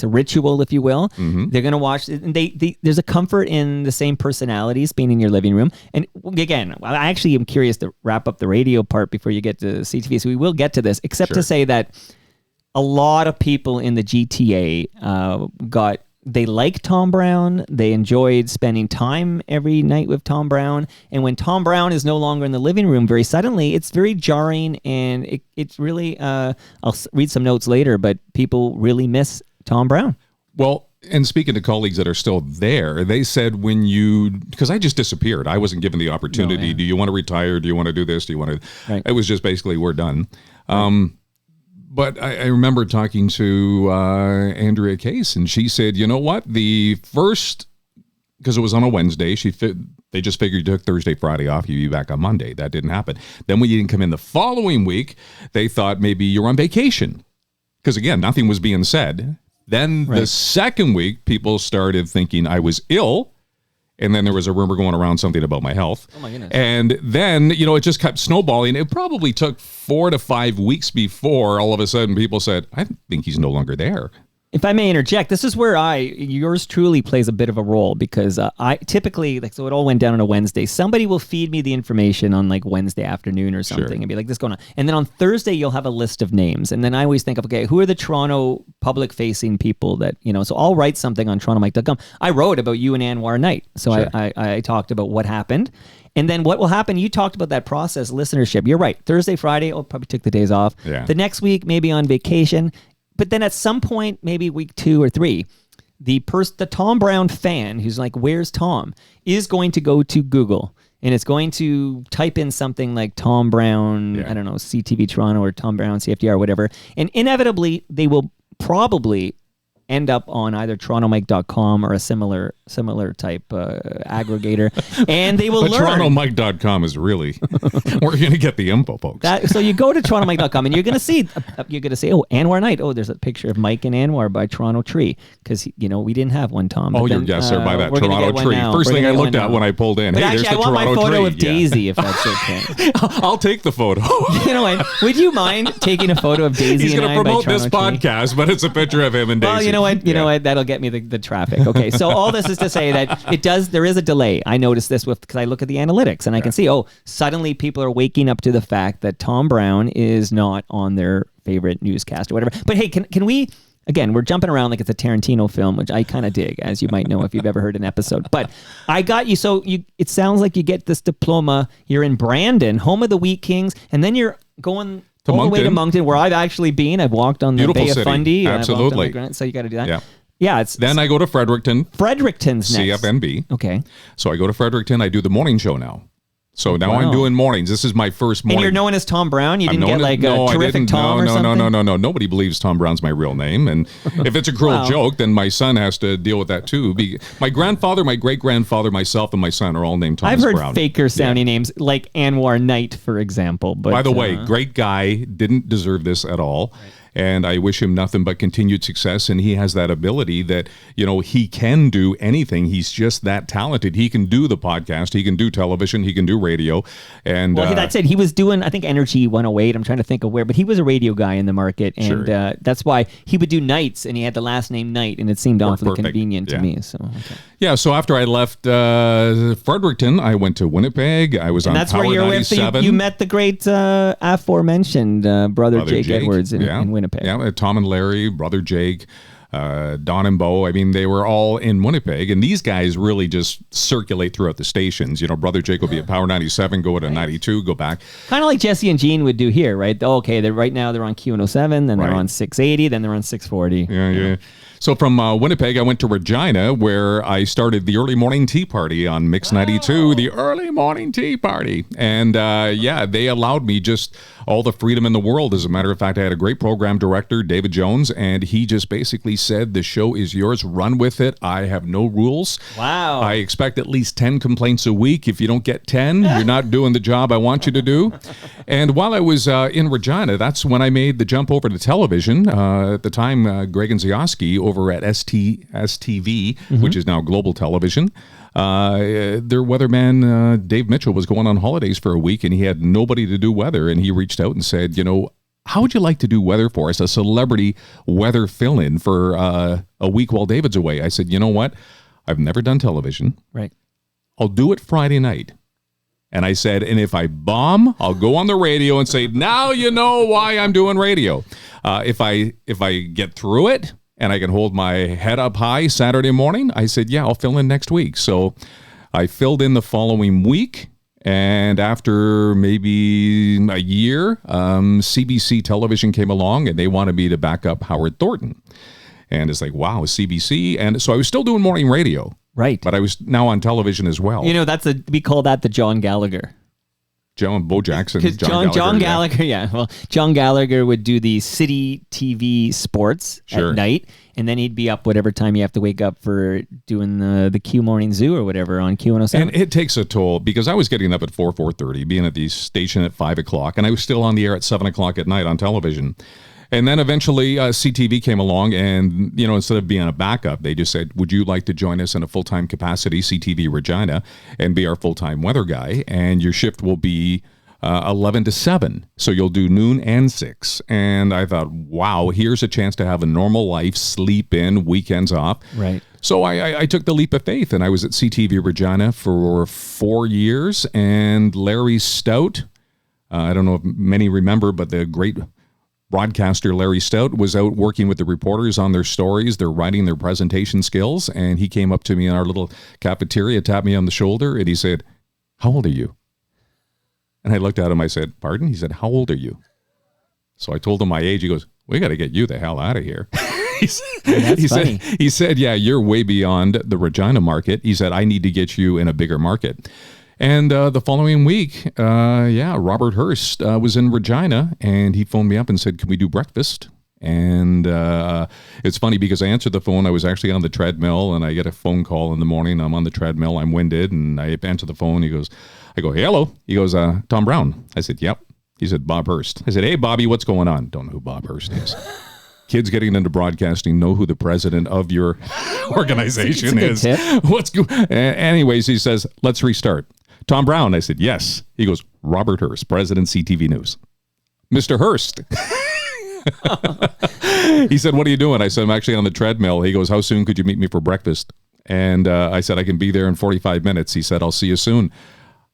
ritual, if you will. Mm-hmm. They're going to watch, and there's a comfort in the same personalities being in your living room. And again, I actually am curious to wrap up the radio part before you get to CTV, so we will get to this, except to say that a lot of people in the GTA they like Tom Brown. They enjoyed spending time every night with Tom Brown. And when Tom Brown is no longer in the living room very suddenly, it's very jarring. And it's really, I'll read some notes later, but people really miss Tom Brown. Well, and speaking to colleagues that are still there, they said because I just disappeared. I wasn't given the opportunity. Do you want to retire? Do you want to do this? Do you want to? It was just basically, we're done. But I remember talking to Andrea Case, and she said, you know what? The first, because it was on a Wednesday, they just figured you took Thursday, Friday off, you'd be back on Monday. That didn't happen. Then when you didn't come in the following week, they thought maybe you're on vacation. Because again, nothing was being said. Then the second week, people started thinking I was ill. And then there was a rumor going around something about my health. Oh, my goodness. And then, you know, it just kept snowballing. It probably took 4 to 5 weeks before all of a sudden people said, I think he's no longer there. If I may interject, this is where yours truly plays a bit of a role, because I typically, so it all went down on a Wednesday. Somebody will feed me the information on like Wednesday afternoon or something and be like, this is going on. And then on Thursday, you'll have a list of names. And then I always think of, okay, who are the Toronto public facing people that, you know, so I'll write something on TorontoMike.com. I wrote about you and Anwar Knight. So I talked about what happened. And then what will happen, you talked about that process, listenership. You're right. Thursday, Friday, probably took the days off. Yeah. The next week, maybe on vacation. But then at some point, maybe week 2 or 3, the Tom Brown fan who's like, where's Tom, is going to go to Google and it's going to type in something like Tom Brown, I don't know, CTV Toronto or Tom Brown, CFTO or whatever. And inevitably, they will probably end up on either TorontoMike.com or a similar type aggregator, and they will learn. TorontoMike.com is really where you're going to get the info, folks. So you go to TorontoMike.com and you're going to see, oh, Anwar Knight. Oh, there's a picture of Mike and Anwar by Toronto Tree, because you know we didn't have one, Tom. Oh, yes, sir, by that Toronto Tree. First thing I looked at when I pulled in. But hey, actually, there's the I want Toronto my photo tree. of Daisy, if that's okay. I'll take the photo. You know what? Would you mind taking a photo of Daisy? He's going to promote this podcast, but it's a picture of him and Daisy. Well, you know what? You know what? That'll get me the traffic. Okay, so all this is to say that there is a delay. I noticed this because I look at the analytics and I can see, suddenly people are waking up to the fact that Tom Brown is not on their favorite newscast or whatever. But hey, can we, again, we're jumping around like it's a Tarantino film, which I kind of dig, as you might know if you've ever heard an episode. But I got you. So it sounds like you get this diploma. You're in Brandon, home of the Wheat Kings, and then you're going all the way to Moncton, where I've actually been. I've walked on the Bay of Fundy. Absolutely. So you got to do that. Yeah. Yeah, then I go to Fredericton. Fredericton's next. CFNB. Okay. So I go to Fredericton. I do the morning show now. So now I'm doing mornings. This is my first morning. And you're known as Tom Brown? You didn't get like a terrific Tom or something? No. Nobody believes Tom Brown's my real name. And if it's a cruel joke, then my son has to deal with that too. My grandfather, my great-grandfather, myself, and my son are all named Thomas Brown. I've heard faker sounding names like Anwar Knight, for example. But by the way, great guy, didn't deserve this at all. Right. And I wish him nothing but continued success. And he has that ability that, he can do anything. He's just that talented. He can do the podcast. He can do television. He can do radio. And that's it. He was doing, I think, Energy 108. I'm trying to think of where, but he was a radio guy in the market. And that's why he would do nights, and he had the last name Knight, and it seemed awfully convenient to me. So Yeah, so after I left Fredericton, I went to Winnipeg. I was on Power 97. You met the great aforementioned brother Jake Edwards in Winnipeg. Yeah, Tom and Larry, brother Jake, Don and Bo. I mean, they were all in Winnipeg, and these guys really just circulate throughout the stations. Brother Jake will be at Power 97, go to 92, go back. Kind of like Jesse and Gene would do here, right? Okay, right now they're on Q107, then they're on 680, then they're on 640. Yeah. So from Winnipeg, I went to Regina, where I started the early morning tea party on Mix 92, the early morning tea party. And they allowed me just all the freedom in the world. As a matter of fact, I had a great program director, David Jones, and he just basically said, the show is yours, run with it. I have no rules. Wow. I expect at least 10 complaints a week. If you don't get 10, you're not doing the job I want you to do. And while I was in Regina, that's when I made the jump over to television. At the time, Greg and Zioski over at STV, which is now Global Television. Their weatherman, Dave Mitchell, was going on holidays for a week, and he had nobody to do weather. And he reached out and said, how would you like to do weather for us? A celebrity weather fill-in for a week while David's away. I said, you know what? I've never done television. Right. I'll do it Friday night. And I said, and if I bomb, I'll go on the radio and say, now you know why I'm doing radio. If I get through it, and I can hold my head up high Saturday morning, I said, yeah, I'll fill in next week. So I filled in the following week. And after maybe a year, CBC television came along, and they wanted me to back up Howard Thornton. And it's like, wow, CBC. And so I was still doing morning radio. Right. But I was now on television as well. We call that the John Gallagher. Bo Jackson. John Gallagher, yeah. Well, John Gallagher would do the City TV sports at night, and then he'd be up whatever time you have to wake up for doing the Q Morning Zoo or whatever on Q107. And it takes a toll, because I was getting up at 4:30, being at the station at 5 o'clock, and I was still on the air at 7 o'clock at night on television. And then eventually CTV came along, and, instead of being a backup, they just said, would you like to join us in a full-time capacity, CTV Regina, and be our full-time weather guy? And your shift will be 11 to 7. So you'll do noon and 6. And I thought, wow, here's a chance to have a normal life, sleep in, weekends off. Right. So I took the leap of faith, and I was at CTV Regina for 4 years. And Larry Stout, I don't know if many remember, but the great broadcaster Larry Stout was out working with the reporters on their stories, their writing, their presentation skills, and he came up to me in our little cafeteria, tapped me on the shoulder, and he said, how old are you? And I looked at him, I said, pardon? He said, how old are you? So I told him my age. He goes, we got to get you the hell out of here. He said, yeah, you're way beyond the Regina market. He said, I need to get you in a bigger market. And the following week, Robert Hurst was in Regina, and he phoned me up and said, can we do breakfast? And it's funny because I answered the phone. I was actually on the treadmill, and I get a phone call in the morning. I'm on the treadmill. I'm winded, and I answer the phone. I go, hey, hello. He goes, Tom Brown. I said, yep. He said, Bob Hurst. I said, hey, Bobby, what's going on? Don't know who Bob Hurst is. Kids getting into broadcasting know who the president of your organization is. What's good? Anyways, he says, let's restart. Tom Brown. I said, yes. He goes, Robert Hurst, President, CTV News. Mr. Hurst. He said, what are you doing? I said, I'm actually on the treadmill. He goes, how soon could you meet me for breakfast? And I said, I can be there in 45 minutes. He said, I'll see you soon.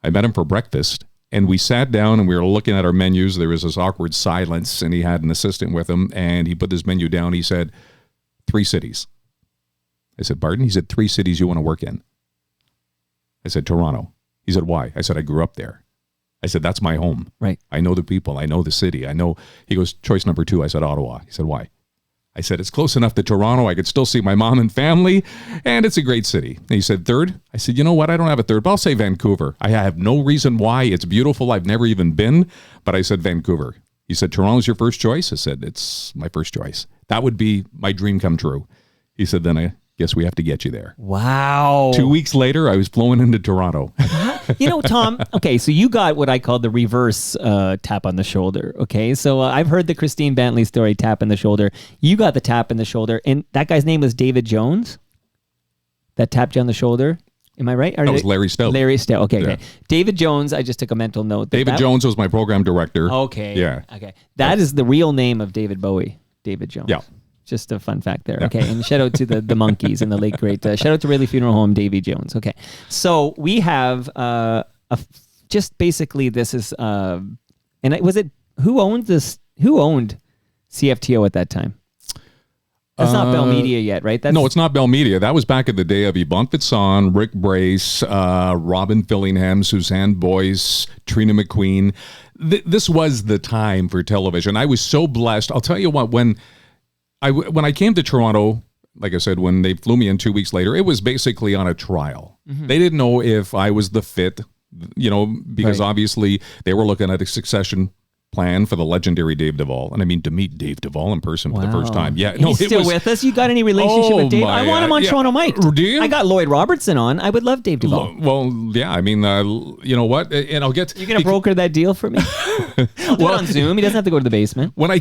I met him for breakfast, and we sat down and we were looking at our menus. There was this awkward silence, and he had an assistant with him, and he put this menu down. He said, 3 cities. I said, pardon? He said, 3 cities you want to work in. I said, Toronto. He said, why? I said, I grew up there. I said, that's my home. Right. I know the people. I know the city. I know. He goes, choice number 2. I said, Ottawa. He said, why? I said, it's close enough to Toronto. I could still see my mom and family, and it's a great city. And he said, third? I said, you know what? I don't have a third, but I'll say Vancouver. I have no reason why. It's beautiful. I've never even been, but I said Vancouver. He said, Toronto's your first choice? I said, it's my first choice. That would be my dream come true. He said, then I guess we have to get you there. Wow. 2 weeks later, I was flown into Toronto. You know, Tom, okay, so you got what I call the reverse tap on the shoulder, okay? So I've heard the Christine Bentley story, tap in the shoulder. You got the tap in the shoulder, and that guy's name was David Jones that tapped you on the shoulder. Am I right? That was Larry Stout. Larry Stout, okay, okay. David Jones, I just took a mental note. David Jones was my program director. Okay. Yeah. Okay. That is the real name of David Bowie, David Jones. Yeah. Just a fun fact there. Okay. And shout out to the Monkeys and the late great, shout out to Ridley Funeral Home, Davy Jones. Okay. So we have just basically this is, and was it, who owned CFTO at that time? That's not Bell Media yet, right? No, it's not Bell Media. That was back in the day of Yvonne Fitzon, Rick Brace, Robin Fillingham, Suzanne Boyce, Trina McQueen. This was the time for television. I was so blessed. I'll tell you what, when I came to Toronto, like I said, when they flew me in 2 weeks later, it was basically on a trial. Mm-hmm. They didn't know if I was the fit, because obviously they were looking at a succession plan for the legendary Dave Duvall. And I mean, to meet Dave Duvall in person for the first time. Yeah, He's still with us. You got any relationship with Dave? I want him on Toronto Mike. Do you? I got Lloyd Robertson on. I would love Dave Duvall. Well, yeah, I mean, you know what? And I'll get... You're going to broker that deal for me? I'll do it on Zoom. He doesn't have to go to the basement. When I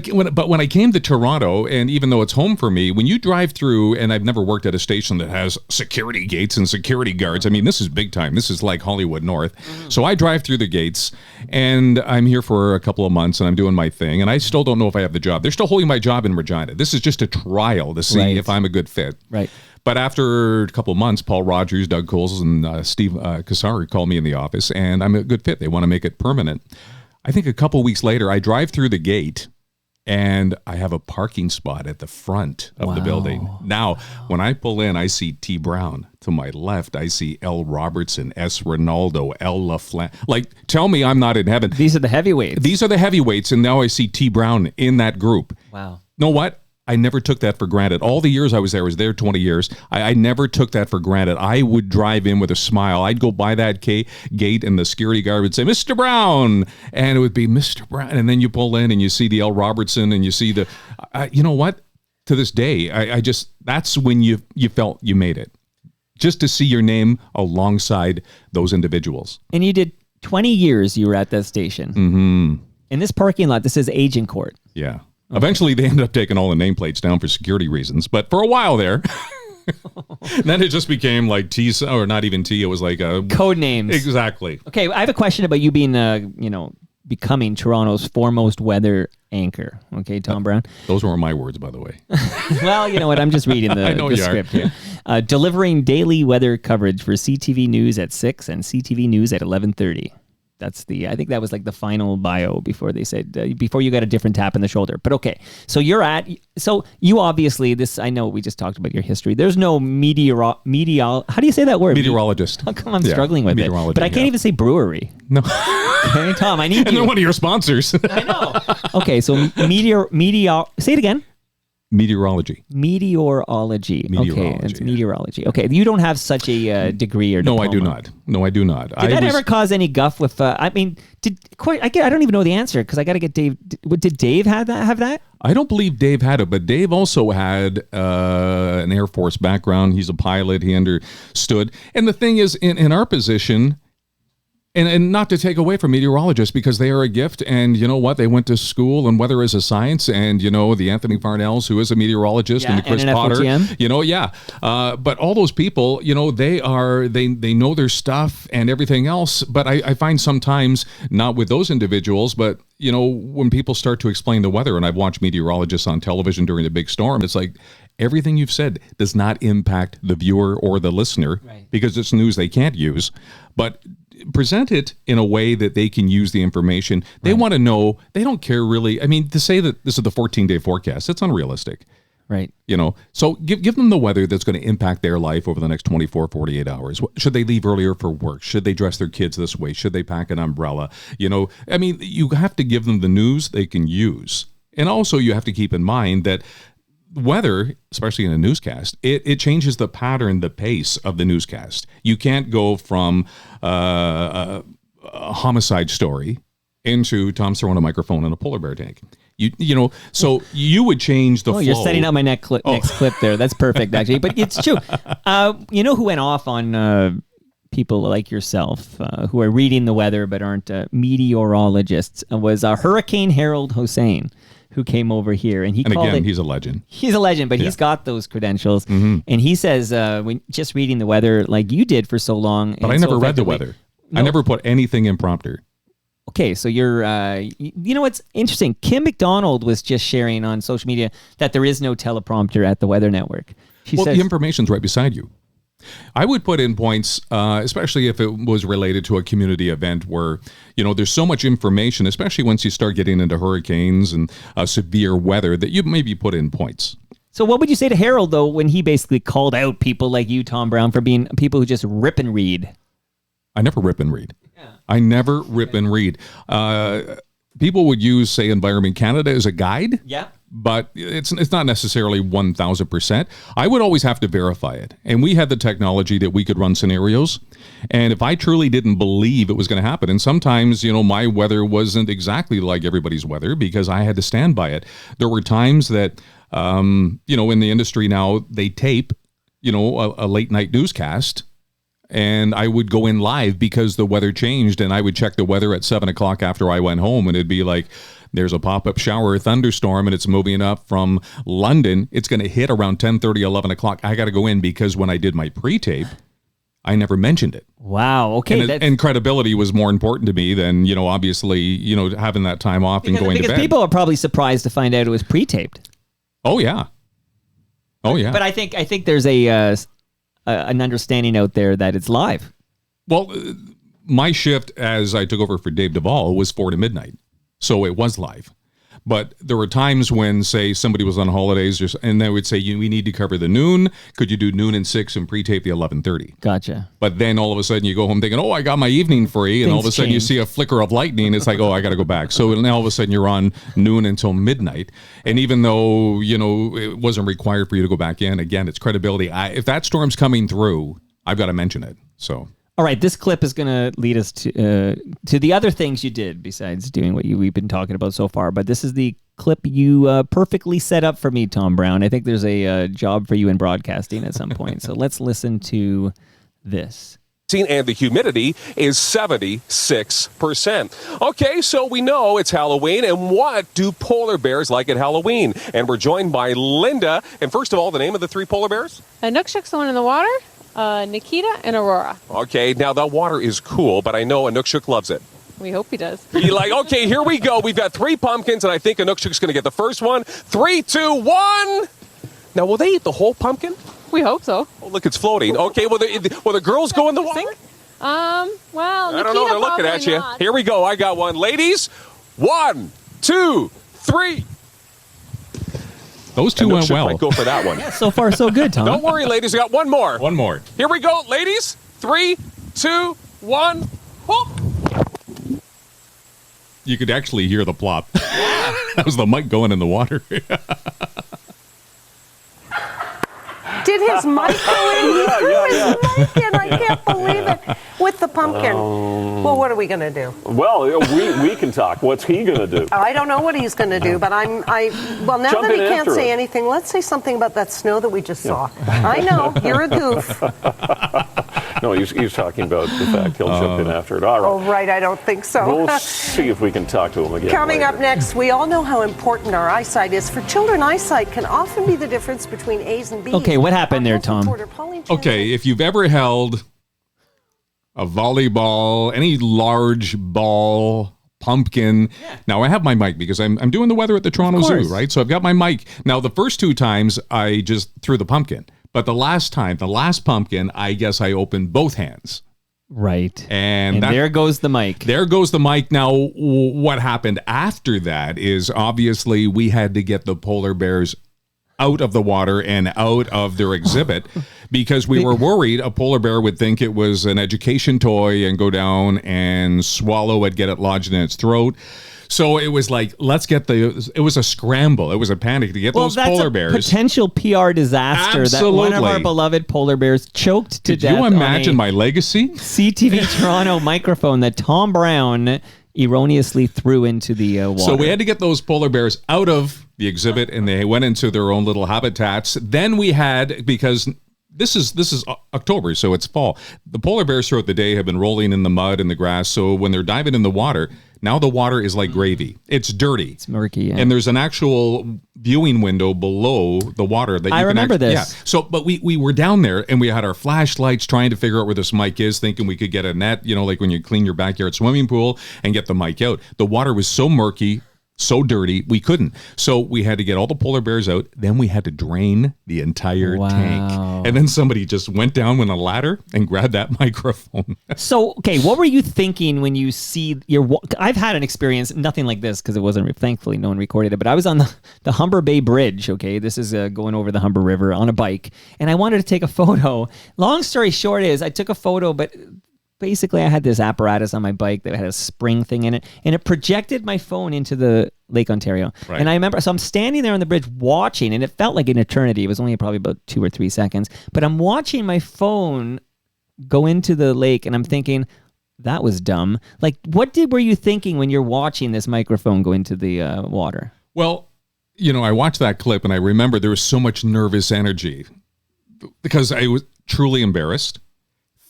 came to Toronto, and even though it's home for me, when you drive through, and I've never worked at a station that has security gates and security guards. I mean, this is big time. This is like Hollywood North. Mm-hmm. So I drive through the gates, and I'm here for a couple of months, and I'm doing my thing, and I still don't know if I have the job. They're still holding my job in Regina. This is just a trial to see if I'm a good fit. Right. But after a couple of months, Paul Rogers, Doug Coles, and Steve Kasari called me in the office, and I'm a good fit. They want to make it permanent. I think a couple of weeks later, I drive through the gate, and I have a parking spot at the front of the building. Now, when I pull in, I see T. Brown. To my left, I see L. Robertson, S. Ronaldo, L. LaFleur. Like, tell me I'm not in heaven. These are the heavyweights. These are the heavyweights, and now I see T. Brown in that group. Wow. Know what? I never took that for granted. All the years I was there 20 years, I never took that for granted. I would drive in with a smile. I'd go by that gate, and the security guard would say, Mr. Brown, and it would be Mr. Brown. And then you pull in, and you see the L. Robertson, and you see the, you know what? To this day, I just, that's when you felt you made it. Just to see your name alongside those individuals. And you did 20 years you were at that station. Mm-hmm. In this parking lot, this is agent court. Yeah. Okay. Eventually, they ended up taking all the nameplates down for security reasons. But for a while there, then it just became like T, or not even T. It was like a... Code names. Exactly. Okay, I have a question about you being, becoming Toronto's foremost weather anchor. Okay, Tom Brown? Those weren't my words, by the way. Well, you know what? I'm just reading the script here. Delivering daily weather coverage for CTV News at 6 and CTV News at 11:30. That's I think that was like the final bio before they said, before you got a different tap in the shoulder. But okay, so you obviously, I know we just talked about your history. There's no how do you say that word? Meteorologist. How come I'm struggling with it? But I can't even say brewery. No. Okay, Tom, I need and you. they're one of your sponsors. I know. Okay, so say it again. Meteorology. Meteorology. Okay, it's meteorology. Okay, you don't have such a degree or diploma. No, I do not. Did that ever cause any guff with? I don't even know the answer because I got to get Dave. Did Dave have that? I don't believe Dave had it, but Dave also had an Air Force background. He's a pilot. He understood. And the thing is, in our position. And not to take away from meteorologists because they are a gift, and you know what? They went to school and weather is a science, and the Anthony Farnells, who is a meteorologist, and the Chris Potter, but all those people, they know their stuff and everything else. But I find sometimes not with those individuals, but when people start to explain the weather, and I've watched meteorologists on television during a big storm, it's like everything you've said does not impact the viewer or the listener because it's news they can't use, but present it in a way that they can use the information. They want to know. They don't care really. I mean, to say that this is the 14-day forecast, that's unrealistic. Right. So give them the weather that's going to impact their life over the next 24, 48 hours. Should they leave earlier for work? Should they dress their kids this way? Should they pack an umbrella? I mean, you have to give them the news they can use. And also you have to keep in mind that weather, especially in a newscast, it changes the pattern, the pace of the newscast. You can't go from a homicide story into Tom's throwing a microphone in a polar bear tank. You know, so you would change the flow. You're setting up my next clip there. That's perfect, actually. But it's true. You know who went off on people like yourself who are reading the weather but aren't meteorologists was Hurricane Harold Hossein, who came over here. And he's a legend. He's a legend, but he's got those credentials. Mm-hmm. And he says, when just reading the weather like you did for so long. But I never read the weather. No. I never put anything in prompter. Okay, so you're, you know what's interesting? Kim McDonald was just sharing on social media that there is no teleprompter at the Weather Network. She says, the information's right beside you. I would put in points, especially if it was related to a community event where, you know, there's so much information, especially once you start getting into hurricanes and severe weather, that you maybe put in points. So what would you say to Harold, though, when he basically called out people like you, Tom Brown, for being people who just rip and read? I never rip and read. I never rip and read. People would use, say, Environment Canada as a guide. Yeah. But it's not necessarily 1,000%. I would always have to verify it. And we had the technology that we could run scenarios. And if I truly didn't believe it was going to happen, and sometimes, you know, my weather wasn't exactly like everybody's weather because I had to stand by it. There were times that, you know, in the industry now, they tape, you know, a late night newscast. And I would go in live because the weather changed, and I would check the weather at 7 o'clock after I went home, and it'd be like, there's a pop-up shower, thunderstorm, and it's moving up from London. It's going to hit around 10:30, 11 o'clock. I got to go in because when I did my pre-tape, I never mentioned it. Wow. Okay. And credibility was more important to me than, you know, obviously, you know, having that time off and going to bed. Because people are probably surprised to find out it was pre-taped. Oh, yeah. Oh, yeah. But I think there's an understanding out there that it's live. Well, my shift as I took over for Dave Duvall was 4 to midnight. So it was live. But there were times when, say, somebody was on holidays and they would say, we need to cover the noon. Could you do noon and 6 and pre-tape the 11:30? Gotcha. But then all of a sudden you go home thinking, I got my evening free. And all of a sudden you see a flicker of lightning. It's like, I got to go back. So now all of a sudden you're on noon until midnight. And even though, you know, it wasn't required for you to go back in, again, it's credibility. If that storm's coming through, I've got to mention it. So... All right, this clip is going to lead us to the other things you did besides doing what we've been talking about so far. But this is the clip you perfectly set up for me, Tom Brown. I think there's a job for you in broadcasting at some point. So let's listen to this. And the humidity is 76%. Okay, so we know it's Halloween, and what do polar bears like at Halloween? And we're joined by Linda. And first of all, the name of the 3 polar bears? Inukshuk's the one in the water. Nikita and Aurora. Okay, now the water is cool, but I know Inukshuk loves it. We hope he does. You're like, okay, here we go. We've got 3 pumpkins, and I think Inukshuk's going to get the first one. 3, 2, 1. Now, will they eat the whole pumpkin? We hope so. Oh, look, it's floating. Okay, will the girls go in the water? Well, I don't know. They're looking at you. Not. Here we go. I got one. Ladies, 1, 2, 3. Those 2 went well. Might go for that one. Yeah, so far so good, Tom. Don't worry, ladies. I got one more. One more. Here we go, ladies. 3, 2, 1. Whoop. You could actually hear the plop. That was the mic going in the water. Did his mic go in? He threw his mic in. I can't believe it. With the pumpkin. Well, what are we going to do? Well, we can talk. What's he going to do? I don't know what he's going to do, but now Jump that he in can't after say him. anything, let's say something about that snow that we just saw. I know, you're a goof. No, he's talking about the fact he'll jump in after it. All right. Oh, right, I don't think so. We'll see if we can talk to him again. Coming later. up next, we all know how important our eyesight is. For children, eyesight can often be the difference between A's and B's. Okay, what happened there, Tom? Okay, if you've ever held a volleyball, any large ball, pumpkin. Yeah. Now, I have my mic because I'm doing the weather at the Toronto Zoo, right? So I've got my mic. Now, the first 2 times, I just threw the pumpkin. But the last pumpkin, I guess I opened both hands. Right. And there goes the mic. There goes the mic. Now, what happened after that is obviously we had to get the polar bears out of the water and out of their exhibit because we were worried a polar bear would think it was an education toy and go down and swallow it, get it lodged in its throat. So it was like, it was a scramble. It was a panic to get those that's polar a bears. potential PR disaster that one of our Absolutely. beloved polar bears choked to Could death you on imagine a my legacy? CTV Toronto microphone that Tom Brown erroneously threw into the water. So we had to get those polar bears out of the exhibit, and they went into their own little habitats. Then we had, because this is October, so it's fall. The polar bears throughout the day have been rolling in the mud and the grass. So when they're diving in the water, now the water is like gravy. It's dirty. It's murky. Yeah. And there's an actual viewing window below the water that you I can remember actually, this. Yeah. So, but we were down there and we had our flashlights trying to figure out where this mic is, thinking we could get a net, like when you clean your backyard swimming pool and get the mic out. The water was so murky, so dirty, we couldn't. So we had to get all the polar bears out. Then we had to drain the entire tank. And then somebody just went down with a ladder and grabbed that microphone. So, okay, what were you thinking when you see I've had an experience, nothing like this because it wasn't, thankfully no one recorded it, but I was on the Humber Bay Bridge, okay? This is going over the Humber River on a bike, and I wanted to take a photo. Long story short is I took a photo, but basically I had this apparatus on my bike that had a spring thing in it, and it projected my phone into the Lake Ontario. Right. And I remember, so I'm standing there on the bridge watching, and it felt like an eternity. It was only probably about 2 or 3 seconds, but I'm watching my phone go into the lake, and I'm thinking, that was dumb. Like, what were you thinking when you're watching this microphone go into the water? Well, I watched that clip and I remember there was so much nervous energy because I was truly embarrassed,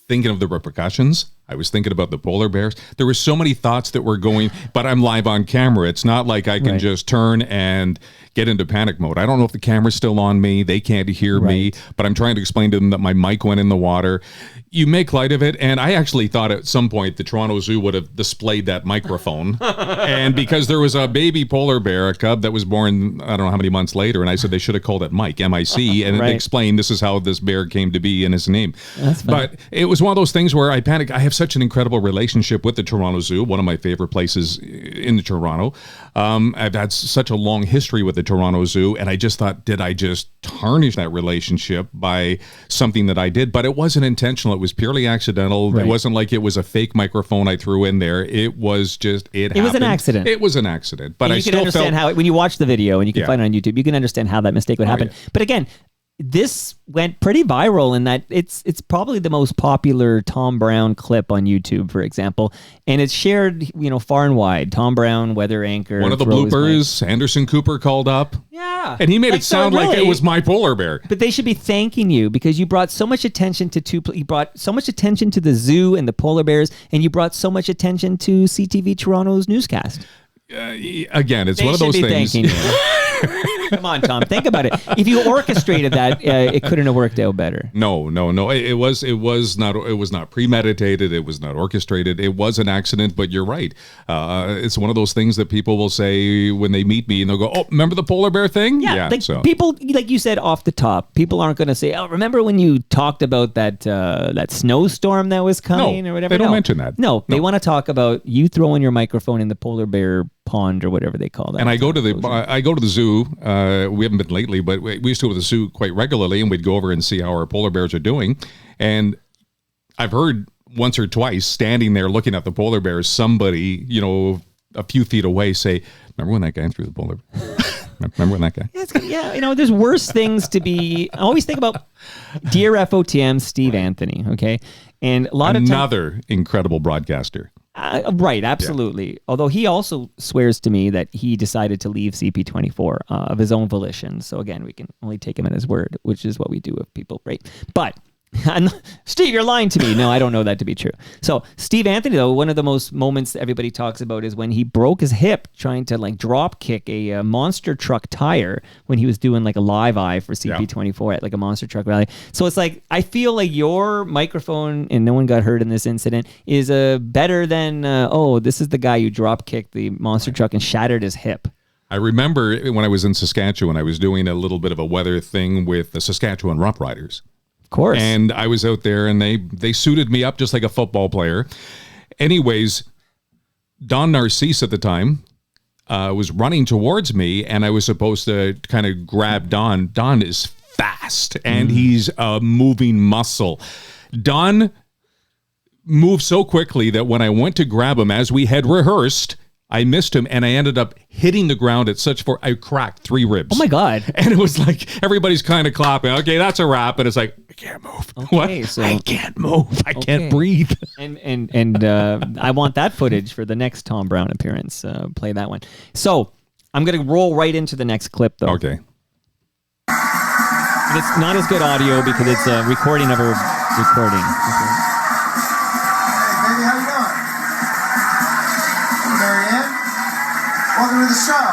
thinking of the repercussions. I was thinking about the polar bears. There were so many thoughts that were going, but I'm live on camera. It's not like I can just turn and get into panic mode. I don't know if the camera's still on me. They can't hear me, but I'm trying to explain to them that my mic went in the water. You make light of it, and I actually thought at some point the Toronto Zoo would have displayed that microphone. And because there was a baby polar bear, a cub that was born, I don't know how many months later, and I said they should have called it Mike, M-I-C, and it explained this is how this bear came to be in his name. But it was one of those things where I panicked. I have such an incredible relationship with the Toronto Zoo, one of my favorite places in Toronto. I've had such a long history with the Toronto Zoo, and I just thought, did I just tarnish that relationship by something that I did? But it wasn't intentional. It was purely accidental. It wasn't like it was a fake microphone I threw in there. It was just, it was an accident. It was an accident. But and I you still can understand how, when you watch the video, and you can find it on YouTube, you can understand how that mistake would happen. Yeah. But again, this went pretty viral in that it's probably the most popular Tom Brown clip on YouTube, for example, and it's shared, far and wide. Tom Brown, weather anchor. One of the bloopers, Anderson Cooper called up. Yeah. And he made it sound like it was my polar bear. But they should be thanking you because you brought so much attention you brought so much attention to the zoo and the polar bears, and you brought so much attention to CTV Toronto's newscast. Again, it's one of those things. things. Thanking you. Come on, Tom. Think about it. If you orchestrated that, it couldn't have worked out better. No. It was not premeditated. It was not orchestrated. It was an accident. But you're right. It's one of those things that people will say when they meet me, and they'll go, "Oh, remember the polar bear thing?" Yeah. People, like you said off the top, people aren't going to say, "Oh, remember when you talked about that snowstorm that was coming or whatever." They don't mention that. No, they want to talk about you throwing your microphone in the polar bear pond or whatever they call that. And I go to the zoo. We haven't been lately, but we used to go to the zoo quite regularly, and we'd go over and see how our polar bears are doing. And I've heard once or twice, standing there looking at the polar bears, somebody, a few feet away say, "Remember when that guy threw the polar bear?" Remember when that guy? Yeah, there's worse things to be. I always think about Dear FOTM, Steve Anthony, okay? And a lot of another incredible broadcaster. Right, absolutely. Yeah. Although he also swears to me that he decided to leave CP24 of his own volition. So again, we can only take him at his word, which is what we do with people, right? But Steve, you're lying to me. No, I don't know that to be true. So Steve Anthony, though, one of the most moments that everybody talks about is when he broke his hip trying to drop kick a monster truck tire when he was doing a live eye for CP24 at a monster truck rally. So it's I feel like your microphone, and no one got hurt in this incident, is better than, this is the guy who drop kicked the monster truck and shattered his hip. I remember when I was in Saskatchewan, I was doing a little bit of a weather thing with the Saskatchewan Rough Riders. Course. And I was out there and they suited me up just like a football player. Anyways, Don Narcisse at the time was running towards me, and I was supposed to kind of grab Don. Don is fast and he's a moving muscle. Don moved so quickly that when I went to grab him, as we had rehearsed, I missed him, and I ended up hitting the ground at such force. I cracked 3 ribs. Oh my God. And it was like everybody's kind of clapping. Okay, that's a wrap. And it's like, I can't move. Okay, What? so- I can't move. I can't breathe. And I want that footage for the next Tom Brown appearance. Play that one. So I'm going to roll right into the next clip, though. Okay. It's not as good audio because it's a recording of a recording. Okay. Baby, how you doing? Marianne? Welcome to the show.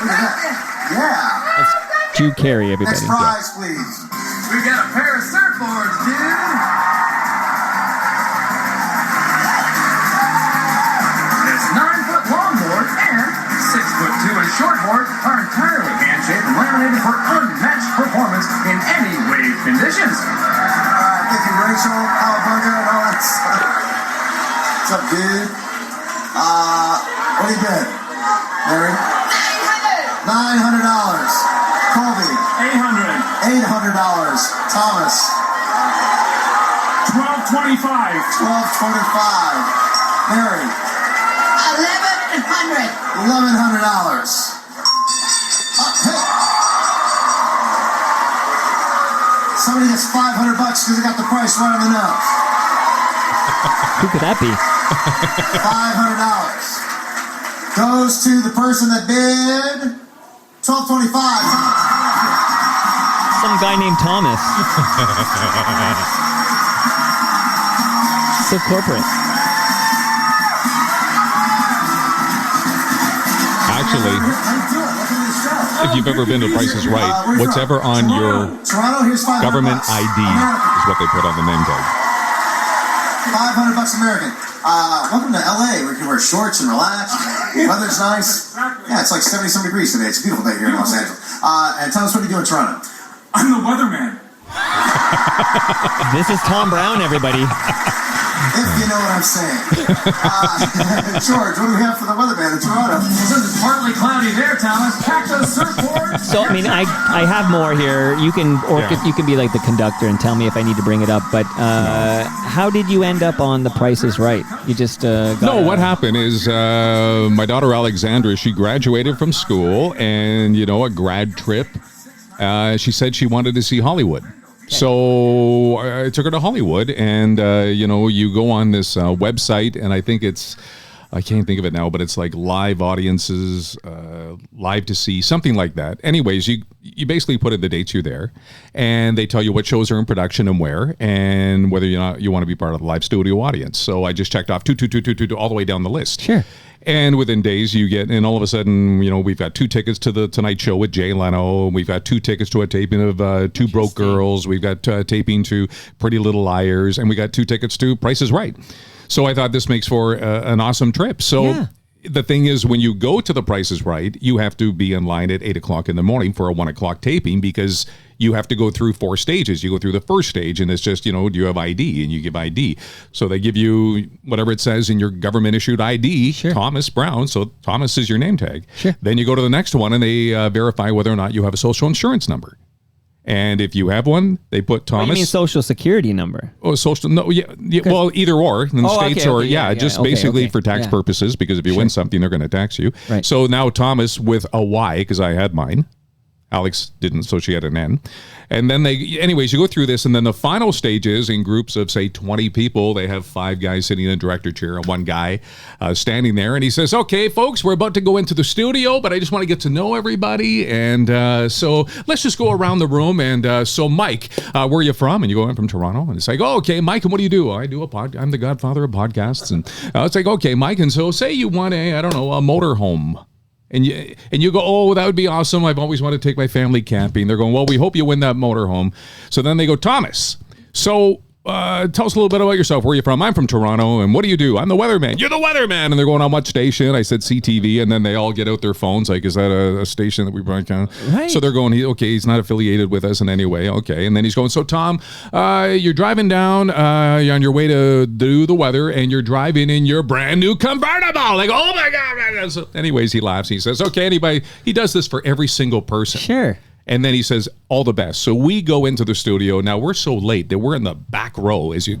Look at that. Yeah. That's Drew Carey, everybody. Next prize, please. We got a pair of surfboards, dude. This 9-foot longboard and 6'2" shortboard are entirely hand-shaped and laminated for unmatched performance in any wave conditions. Thank you, Rachel, Alabama, and all that stuff. What's up, dude? What do you get? Mary? $900. Colby? $800. Thomas? $1225. Mary? $1,100. Hey. Somebody gets $500 because they got the price right on the nose. Who could that be? $500 goes to the person that bid $12.25. Some guy named Thomas. So corporate. Actually, if you've ever been to Price is Right, what's ever on your Toronto, here's $500. government ID is what they put on the name tag. $500 American. Welcome to LA. We can wear shorts and relax. Weather's nice. Yeah, it's like 70-some degrees today. It's a beautiful day here in Los Angeles. And tell us, what do you do in Toronto? I'm the weatherman. This is Tom Brown, everybody. If you know what I'm saying. George, what do we have for the weatherman in Toronto? It's partly cloudy there, Thomas. Pack those surfboards. So I mean, I have more here. You can you can be like the conductor and tell me if I need to bring it up. But how did you end up on The Price is Right? You just got what happened is my daughter Alexandra, she graduated from school, and a grad trip. She said she wanted to see Hollywood. So I took her to Hollywood, and you go on this website, and I think I can't think of it now, but it's like live audiences, live to see, something like that. Anyways, you basically put in the dates you're there, and they tell you what shows are in production and where, and whether you want to be part of the live studio audience. So I just checked off two all the way down the list. Sure. And within days, and all of a sudden, we've got 2 tickets to the Tonight Show with Jay Leno. We've got 2 tickets to a taping of Two Broke Girls. We've got taping to Pretty Little Liars. And we got 2 tickets to Price is Right. So I thought this makes for an awesome trip. So the thing is, when you go to The Price is Right, you have to be in line at 8 o'clock in the morning for a 1 o'clock taping, because you have to go through 4 stages. You go through the first stage, and it's just, do you have ID? And you give ID. So they give you whatever it says in your government-issued ID, Thomas Brown. So Thomas is your name tag. Sure. Then you go to the next one, and they verify whether or not you have a social insurance number. And if you have one, they put Thomas. What do you mean social security number? Oh, social. No, well, either or in the States, basically for tax purposes, because if you win something, they're going to tax you. Right. So now Thomas with a Y, because I had mine. Alex didn't, so she had an N. And then you go through this, and then the final stage is in groups of, say, 20 people. They have 5 guys sitting in a director chair and 1 guy standing there. And he says, okay, folks, we're about to go into the studio, but I just want to get to know everybody. And so let's just go around the room. And so, Mike, where are you from? And you go, I'm from Toronto. And it's like, oh, okay, Mike, and what do you do? I do a podcast. I'm the godfather of podcasts. And it's like, okay, Mike. And so say you want a motorhome. And you go, oh, that would be awesome. I've always wanted to take my family camping. They're going, well, we hope you win that motorhome. So then they go, Thomas, so tell us a little bit about yourself. Where are you from? I'm from Toronto. And what do you do? I'm the weatherman. You're the weatherman. And they're going, on what station? I said CTV. And then they all get out their phones. Like, is that a station that we broadcast? Right. So they're going, he's not affiliated with us in any way. Okay. And then he's going, so Tom, you're driving down, you're on your way to do the weather, and you're driving in your brand new convertible. Like, oh my God. So anyways, he laughs. He says, okay, he does this for every single person. Sure. And then he says, all the best. So we go into the studio. Now, we're so late that we're in the back row, as you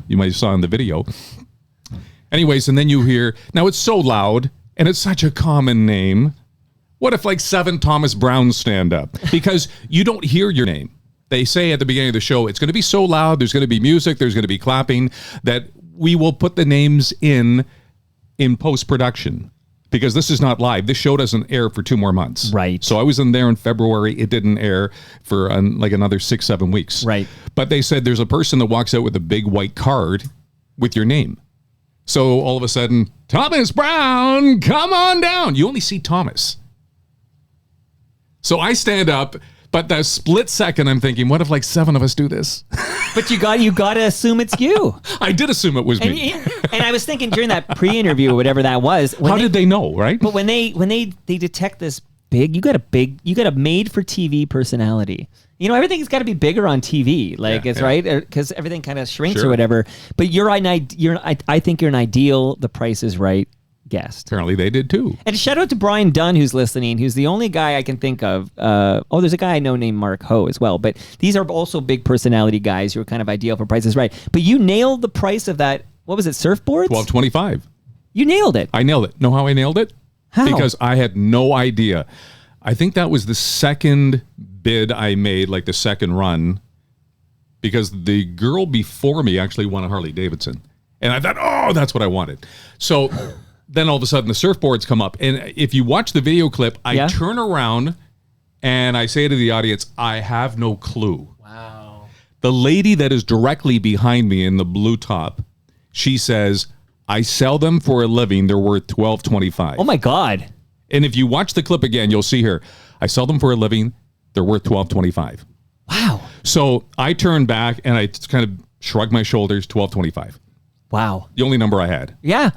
might have saw in the video. Anyways, and then you hear, now it's so loud and it's such a common name. What if like 7 Thomas Browns stand up? Because you don't hear your name. They say at the beginning of the show, it's going to be so loud, there's going to be music, there's going to be clapping, that we will put the names in post-production. Because this is not live. This show doesn't air for 2 more months. Right. So I was in there in February. It didn't air for like another 6-7 weeks. Right. But they said there's a person that walks out with a big white card with your name. So all of a sudden, Thomas Brown, come on down. You only see Thomas. So I stand up, but the split second I'm thinking, what if like 7 of us do this? But you got to assume it's you. I did assume it was me. And I was thinking during that pre-interview or whatever that was. How did they know, right? But when they detect this big, you got a made for TV personality. You know, everything's got to be bigger on TV, right? Because everything kind of shrinks or whatever. But I think you're an ideal, The Price is Right guest. Apparently they did too. And shout out to Brian Dunn, who's listening, who's the only guy I can think of. There's a guy I know named Mark Ho as well. But these are also big personality guys who are kind of ideal for Price is Right. But you nailed the price of that. What was it? Surfboards? $12.25. You nailed it. I nailed it. Know how I nailed it? How? Because I had no idea. I think that was the second bid I made, like the second run, because the girl before me actually won a Harley Davidson. And I thought, oh, that's what I wanted. So then all of a sudden the surfboards come up. And if you watch the video clip, I turn around and I say to the audience, I have no clue. Wow. The lady that is directly behind me in the blue top, she says, I sell them for a living. They're worth $12.25. Oh, my God. And if you watch the clip again, you'll see here, I sell them for a living. They're worth $12.25. Wow. So I turned back and I kind of shrugged my shoulders, $12.25. Wow. The only number I had. Yeah.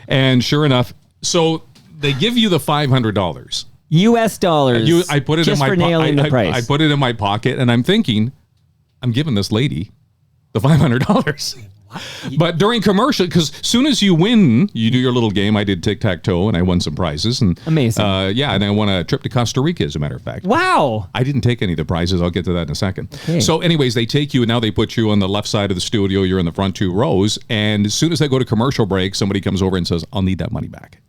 And sure enough, so they give you the $500. US dollars. I put it just in my for nailing the price. I put it in my pocket and I'm thinking, I'm giving this lady the $500. But during commercial, because as soon as you win, you do your little game. I did tic-tac-toe and I won some prizes. And amazing. And I won a trip to Costa Rica, as a matter of fact. Wow. I didn't take any of the prizes. I'll get to that in a second. Okay. So anyways, they take you and now they put you on the left side of the studio. You're in the front 2 rows. And as soon as they go to commercial break, somebody comes over and says, I'll need that money back.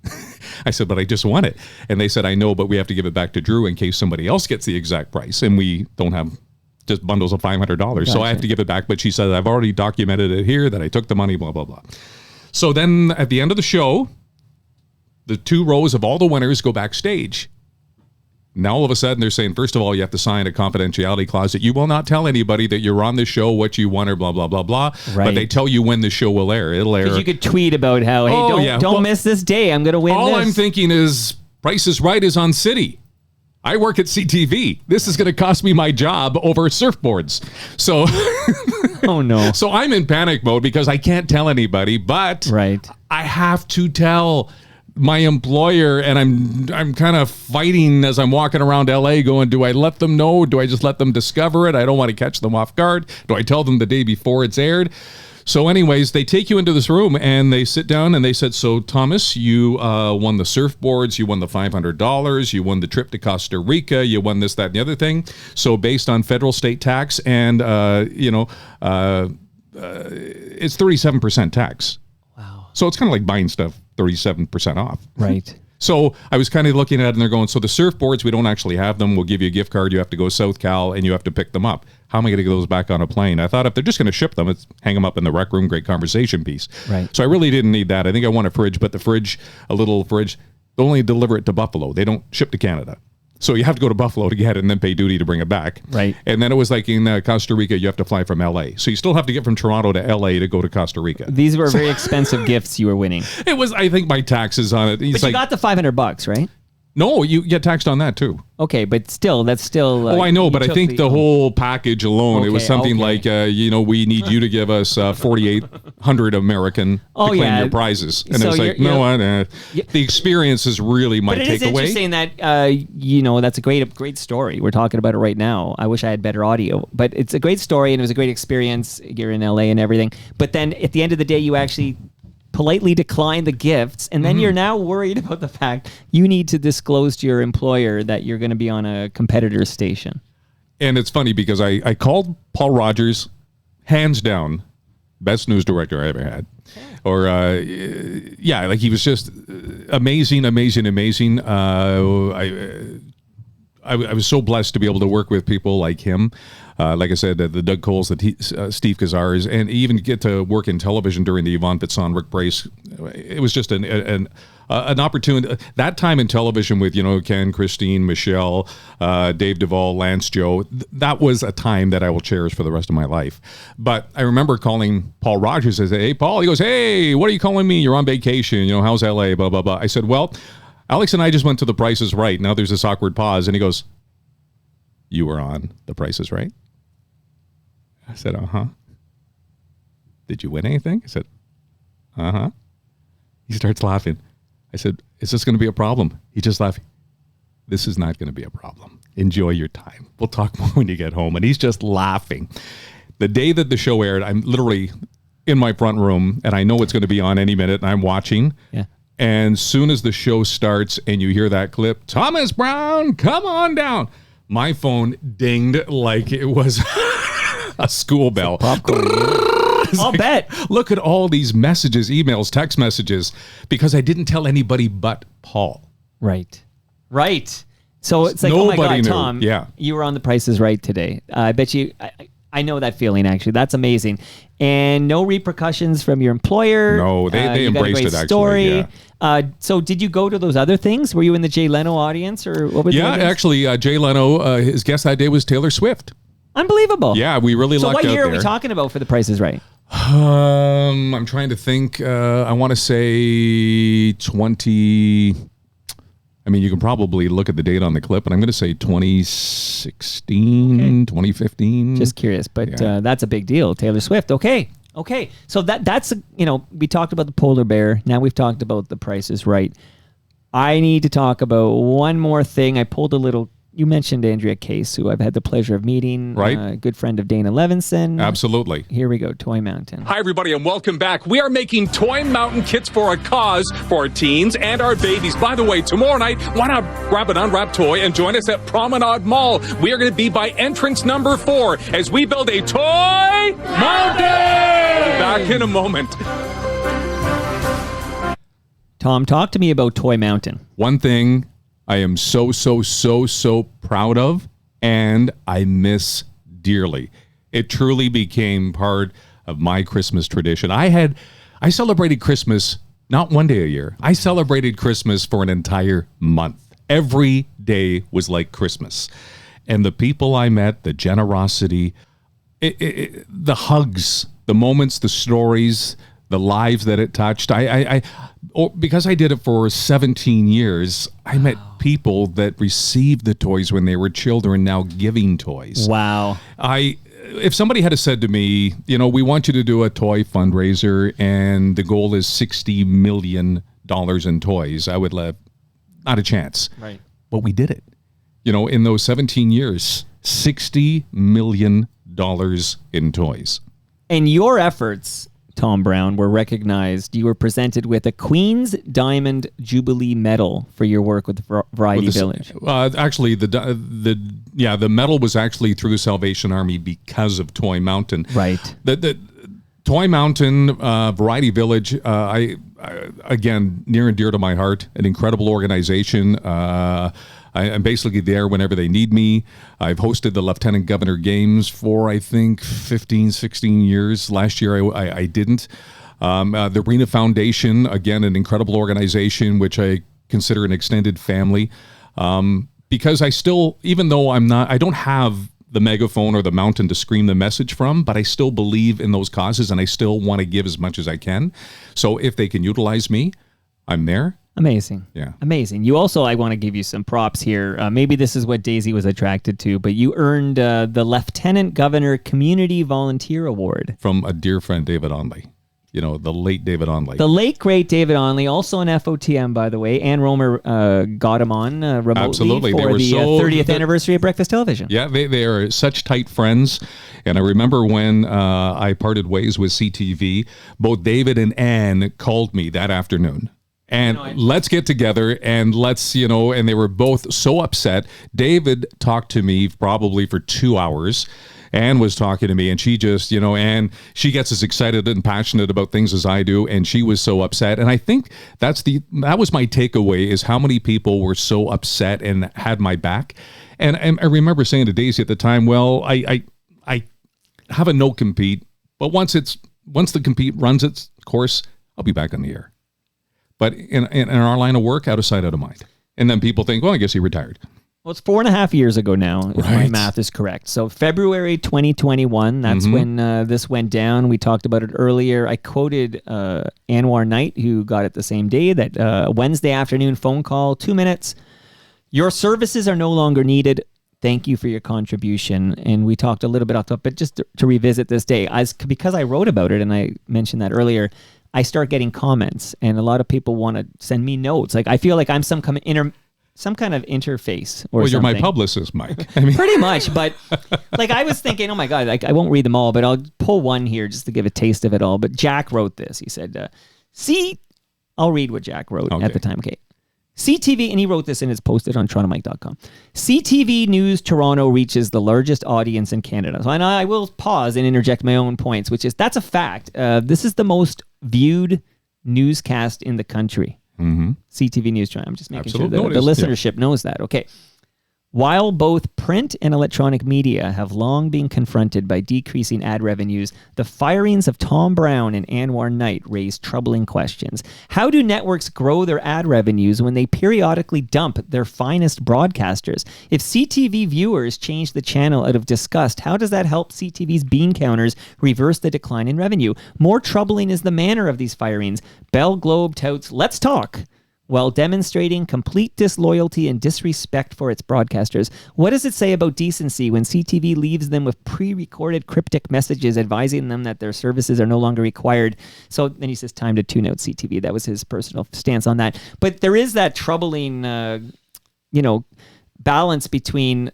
I said, but I just won it. And they said, I know, but we have to give it back to Drew in case somebody else gets the exact price. And we don't have just bundles of $500. Gotcha. So I have to give it back. But she said, I've already documented it here that I took the money, blah, blah, blah. So then at the end of the show, the 2 rows of all the winners go backstage. Now all of a sudden they're saying, first of all, you have to sign a confidentiality clause that you will not tell anybody that you're on this show, what you won, or blah, blah, blah, blah. Right. But they tell you when the show will air. It'll air. Because you could tweet about how, hey, don't miss this day. I'm going to win all this. I'm thinking is Price is Right is on City. I work at CTV. This is going to cost me my job over surfboards. So, oh no. So I'm in panic mode because I can't tell anybody, but I have to tell my employer, and I'm kind of fighting as I'm walking around LA going, do I let them know? Do I just let them discover it? I don't want to catch them off guard. Do I tell them the day before it's aired? So anyways, they take you into this room and they sit down and they said, so Thomas, you won the surfboards, you won the $500, you won the trip to Costa Rica, you won this, that, and the other thing. So based on federal state tax and, it's 37% tax. Wow. So it's kind of like buying stuff 37% off. Right. So I was kind of looking at it and they're going, so the surfboards, we don't actually have them. We'll give you a gift card. You have to go South Cal and you have to pick them up. How am I going to get those back on a plane? I thought if they're just going to ship them, it's hang them up in the rec room, great conversation piece. Right. So I really didn't need that. I think I want a fridge, but the fridge, a little fridge, they only deliver it to Buffalo. They don't ship to Canada. So you have to go to Buffalo to get it and then pay duty to bring it back. Right. And then it was like in Costa Rica, you have to fly from LA. So you still have to get from Toronto to LA to go to Costa Rica. These were very expensive gifts you were winning. It was, I think, my taxes on it. But you got the $500, right? No, you get taxed on that too. Okay, but still, that's still... I know, but I think the whole package alone, it was something like, we need you to give us 4,800 American to claim your prizes. And So it was like, the experience is really my takeaway. But it is interesting that, that's a great story. We're talking about it right now. I wish I had better audio. But it's a great story, and it was a great experience. You're in LA and everything. But then at the end of the day, you actually politely decline the gifts, and then you're now worried about the fact you need to disclose to your employer that you're going to be on a competitor's station. And it's funny because I called Paul Rogers, hands down, Best news director I ever had. Or, yeah, like he was just amazing. I was so blessed to be able to work with people like him. Like I said, the Doug Coles, Steve Kazars, and even get to work in television during the Yvonne Pitson, Rick Brace. It was just an opportunity. That time in television with, Ken, Christine, Michelle, Dave Duvall, Lance Joe, that was a time that I will cherish for the rest of my life. But I remember calling Paul Rogers and say, "Hey, Paul," he goes, "Hey, what are you calling me? You're on vacation. How's LA, blah, blah, blah." I said, "Well, Alex and I just went to The Price is Right." Now there's this awkward pause, and he goes, "You were on The Price is Right?" I said, "Uh-huh." "Did you win anything?" I said, "Uh-huh." He starts laughing. I said, "Is this going to be a problem?" He just laughed. "This is not going to be a problem. Enjoy your time. We'll talk more when you get home." And he's just laughing. The day that the show aired, I'm literally in my front room, and I know it's going to be on any minute, and I'm watching. Yeah. And soon as the show starts and you hear that clip, "Thomas Brown, come on down," my phone dinged like it was a school bell. I'll bet. Look at all these messages, emails, text messages, because I didn't tell anybody but Paul. Right. So it's like, Nobody oh my God, knew. Tom, Yeah. you were on The Price is Right today. I bet you, I know that feeling, actually. That's amazing. And no repercussions from your employer. No, they you got a embraced great it, actually, story. yeah. So did you go to those other things? Were you in the Jay Leno audience, or what was the Yeah, audience? actually, Jay Leno, his guest that day was Taylor Swift. Unbelievable. Yeah, we really So lucked out what year there. are we talking about for The Price is Right? I'm trying to think. I want to say 20. I mean, you can probably look at the date on the clip, and I'm going to say 2016, 2015. Just curious, but Yeah. that's a big deal. Taylor Swift. Okay. So that's we talked about the polar bear. Now we've talked about The Price is Right. I need to talk about one more thing. I pulled a little. You mentioned Andrea Case, who I've had the pleasure of meeting. Right. A good friend of Dana Levinson. Absolutely. Here we go. Toy Mountain. Hi, everybody, and welcome back. We are making Toy Mountain kits for a cause for our teens and our babies. By the way, tomorrow night, why not grab an unwrapped toy and join us at Promenade Mall? We are going to be by entrance number 4 as we build a Toy Mountain! Back in a moment. Tom, talk to me about Toy Mountain. One thing I am so proud of, and I miss dearly. It truly became part of my Christmas tradition. I celebrated Christmas not one day a year. I celebrated Christmas for an entire month. Every day was like Christmas. And the people I met, the generosity, the hugs, the moments, the stories, the lives that it touched. Because I did it for 17 years, I met people that received the toys when they were children, now giving toys. Wow. If somebody had said to me, we want you to do a toy fundraiser and the goal is $60 million in toys, I would have not a chance. Right. But we did it. In those 17 years, $60 million in toys. And your efforts, Tom Brown, were recognized. You were presented with a Queen's Diamond Jubilee Medal for your work with Variety Village. Actually, the medal was actually through the Salvation Army because of Toy Mountain. Right. The Toy Mountain, Variety Village, again, near and dear to my heart, an incredible organization. I'm basically there whenever they need me. I've hosted the Lieutenant Governor Games for, I think, 15, 16 years. Last year, I didn't. The Arena Foundation, again, an incredible organization, which I consider an extended family. Because I still, even though I don't have the megaphone or the mountain to scream the message from, but I still believe in those causes and I still want to give as much as I can. So if they can utilize me, I'm there. Amazing. Yeah. Amazing. You also, I want to give you some props here. Maybe this is what Daisy was attracted to, but you earned the Lieutenant Governor Community Volunteer Award. From a dear friend, David Onley. The late David Onley. The late, great David Onley, also an FOTM, by the way. Ann Romer got him on remotely Absolutely. for the 30th anniversary of Breakfast Television. Yeah, they are such tight friends. And I remember when I parted ways with CTV, both David and Ann called me that afternoon. And let's get together and let's, and they were both so upset. David talked to me probably for 2 hours. Anne was talking to me, and she just, Anne, she gets as excited and passionate about things as I do, and she was so upset. And I think that was my takeaway, is how many people were so upset and had my back. And I remember saying to Daisy at the time, well, I have a no compete, but once the compete runs its course, I'll be back on the air. But in our line of work, out of sight, out of mind. And then people think, well, I guess he retired. Well, it's 4.5 years ago now, if my math is correct. So February 2021, that's when this went down. We talked about it earlier. I quoted Anwar Knight, who got it the same day, that Wednesday afternoon phone call, 2 minutes. Your services are no longer needed. Thank you for your contribution. And we talked a little bit off the top, but just to revisit this day, because I wrote about it, and I mentioned that earlier, I start getting comments, and a lot of people want to send me notes. Like, I feel like I'm some kind of interface or well, you're something. my publicist, Mike. I mean, pretty much. But like, I was thinking, oh my God, like, I won't read them all, but I'll pull one here just to give a taste of it all. But Jack wrote this. He said, I'll read what Jack wrote at the time. Okay. CTV, and he wrote this and it's posted on TorontoMike.com. CTV News Toronto reaches the largest audience in Canada. So I will pause and interject my own points, which is, that's a fact. This is the most viewed newscast in the country. CTV News Toronto. I'm just making sure the listenership knows that. Okay. While both print and electronic media have long been confronted by decreasing ad revenues, the firings of Tom Brown and Anwar Knight raise troubling questions. How do networks grow their ad revenues when they periodically dump their finest broadcasters? If CTV viewers change the channel out of disgust, how does that help CTV's bean counters reverse the decline in revenue? More troubling is the manner of these firings. Bell Globe touts, "Let's talk," while demonstrating complete disloyalty and disrespect for its broadcasters. What does it say about decency when CTV leaves them with pre-recorded cryptic messages advising them that their services are no longer required? So then he says, time to tune out CTV. That was his personal stance on that. But there is that troubling, balance between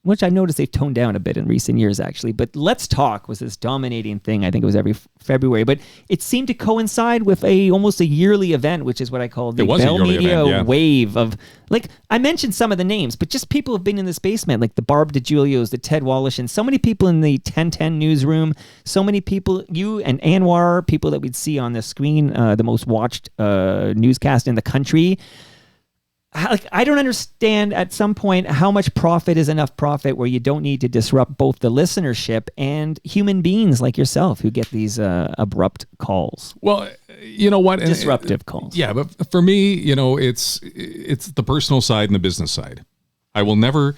which I noticed they've toned down a bit in recent years, actually. But Let's Talk was this dominating thing. I think it was every February. But it seemed to coincide with almost a yearly event, which is what I call the Bell Media wave of, like, I mentioned some of the names, but just people have been in this basement, like the Barb DeGiulios, the Ted Wallish, and so many people in the 1010 newsroom, so many people, you and Anwar, people that we'd see on the screen, the most watched newscast in the country. I don't understand at some point how much profit is enough profit where you don't need to disrupt both the listenership and human beings like yourself who get these abrupt calls. Well, you know what? Disruptive calls. Yeah, but for me, it's the personal side and the business side. I will never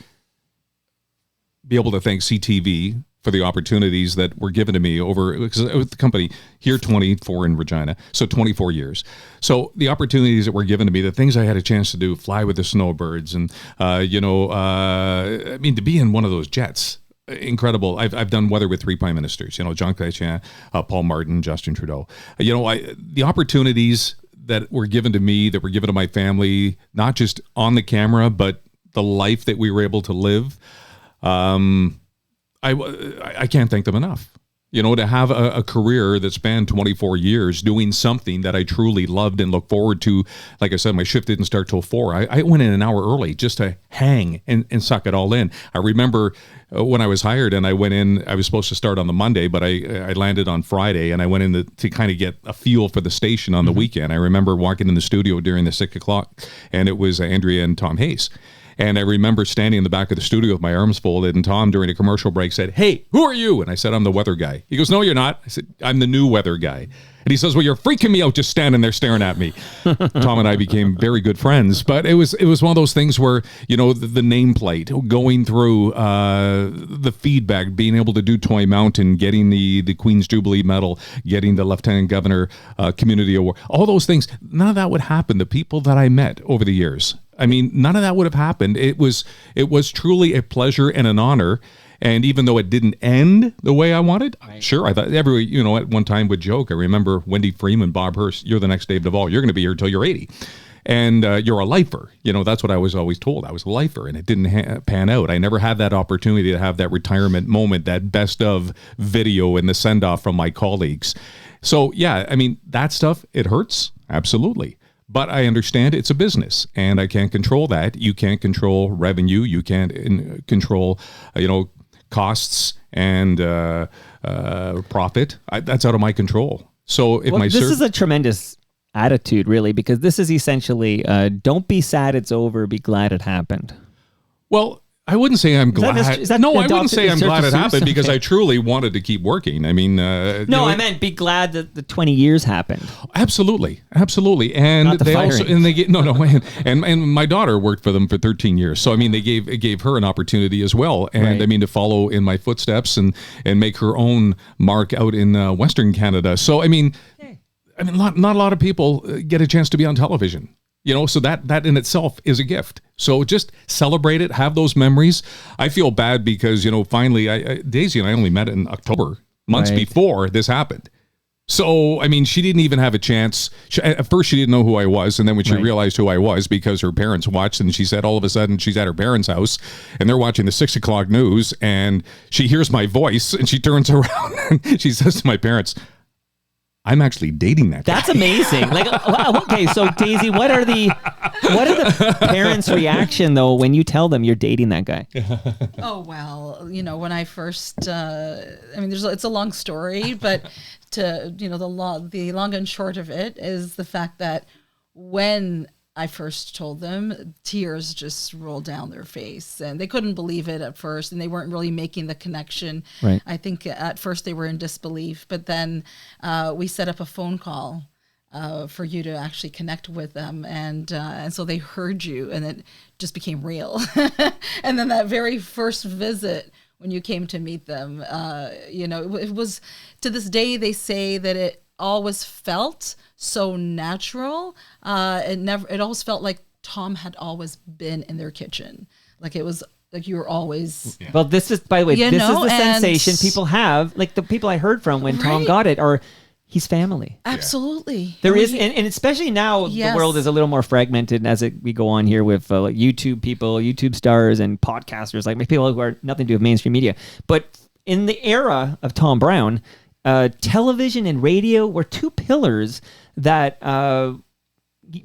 be able to thank CTV for the opportunities that were given to me because with the company here 24 in Regina, so 24 years. So the opportunities that were given to me, the things I had a chance to do, fly with the snowbirds, and to be in one of those jets, incredible. I've done weather with 3 prime ministers, Jean Chrétien, Paul Martin, Justin Trudeau. The opportunities that were given to me, that were given to my family, not just on the camera, but the life that we were able to live. I can't thank them enough. To have a career that spanned 24 years doing something that I truly loved and look forward to. Like I said, my shift didn't start till 4. I went in an hour early just to hang and suck it all in. I remember when I was hired and I went in, I was supposed to start on the Monday, but I landed on Friday, and I went in to kind of get a feel for the station on the weekend. I remember walking in the studio during the 6 o'clock, and it was Andrea and Tom Hayes. And I remember standing in the back of the studio with my arms folded, and Tom, during a commercial break, said, "Hey, who are you?" And I said, "I'm the weather guy." He goes, "No, you're not." I said, "I'm the new weather guy." And he says, "Well, you're freaking me out just standing there staring at me." Tom and I became very good friends. But it was one of those things where, the nameplate, going through the feedback, being able to do Toy Mountain, getting the Queen's Jubilee Medal, getting the Lieutenant Governor Community Award, all those things, none of that would happen. The people that I met over the years, none of that would have happened. It was truly a pleasure and an honor. And even though it didn't end the way I wanted, sure, I thought everybody, at one time would joke. I remember Wendy Freeman, Bob Hurst, "You're the next Dave Duvall. You're going to be here until you're 80. And you're a lifer." That's what I was always told. I was a lifer, and it didn't pan out. I never had that opportunity to have that retirement moment, that best of video and the send-off from my colleagues. So, yeah, that stuff, it hurts. Absolutely. But I understand it's a business, and I can't control that. You can't control revenue. You can't control, costs and profit, that's out of my control. So if This is a tremendous attitude, really, because this is essentially don't be sad it's over, be glad it happened. Well, I wouldn't say I'm glad. No, I wouldn't say I'm glad it happened because I truly wanted to keep working. I mean, I meant be glad that the 20 years happened. Absolutely. And Not the they firing. also, and they get, and my daughter worked for them for 13 years. So, I mean, they gave her an opportunity as well. And Right. I mean, to follow in my footsteps and make her own mark out in Western Canada. So, I mean, not a lot of people get a chance to be on television. So that in itself is a gift. So just celebrate it, have those memories. I feel bad because, finally, Daisy and I only met in October, months Right. before this happened. So, I mean, she didn't even have a chance. At first, she didn't know who I was. And then when she realized who I was, because her parents watched, and she said all of a sudden she's at her parents' house and they're watching the 6 o'clock news and she hears my voice and she turns around and she says to my parents, I'm actually dating that guy. That's amazing. Okay, so Daisy, what are the parents' reaction though when you tell them you're dating that guy? Oh, well, when I first, it's a long story, but the long and short of it is the fact that when I first told them, tears just rolled down their face and they couldn't believe it at first and they weren't really making the connection. Right. I think at first they were in disbelief, but then we set up a phone call for you to actually connect with them. And so they heard you and it just became real. And then that very first visit when you came to meet them, it was, to this day, they say that it always felt so natural. It always felt like Tom had always been in their kitchen. Like it was like you were always. Yeah. Well, this is, by the way, this is the sensation people have. Like the people I heard from when Tom got it are, he's family. Absolutely. There is, and especially now the world is a little more fragmented as we go on here with like YouTube people, YouTube stars and podcasters, like people who are nothing to do with mainstream media. But in the era of Tom Brown, television and radio were two pillars that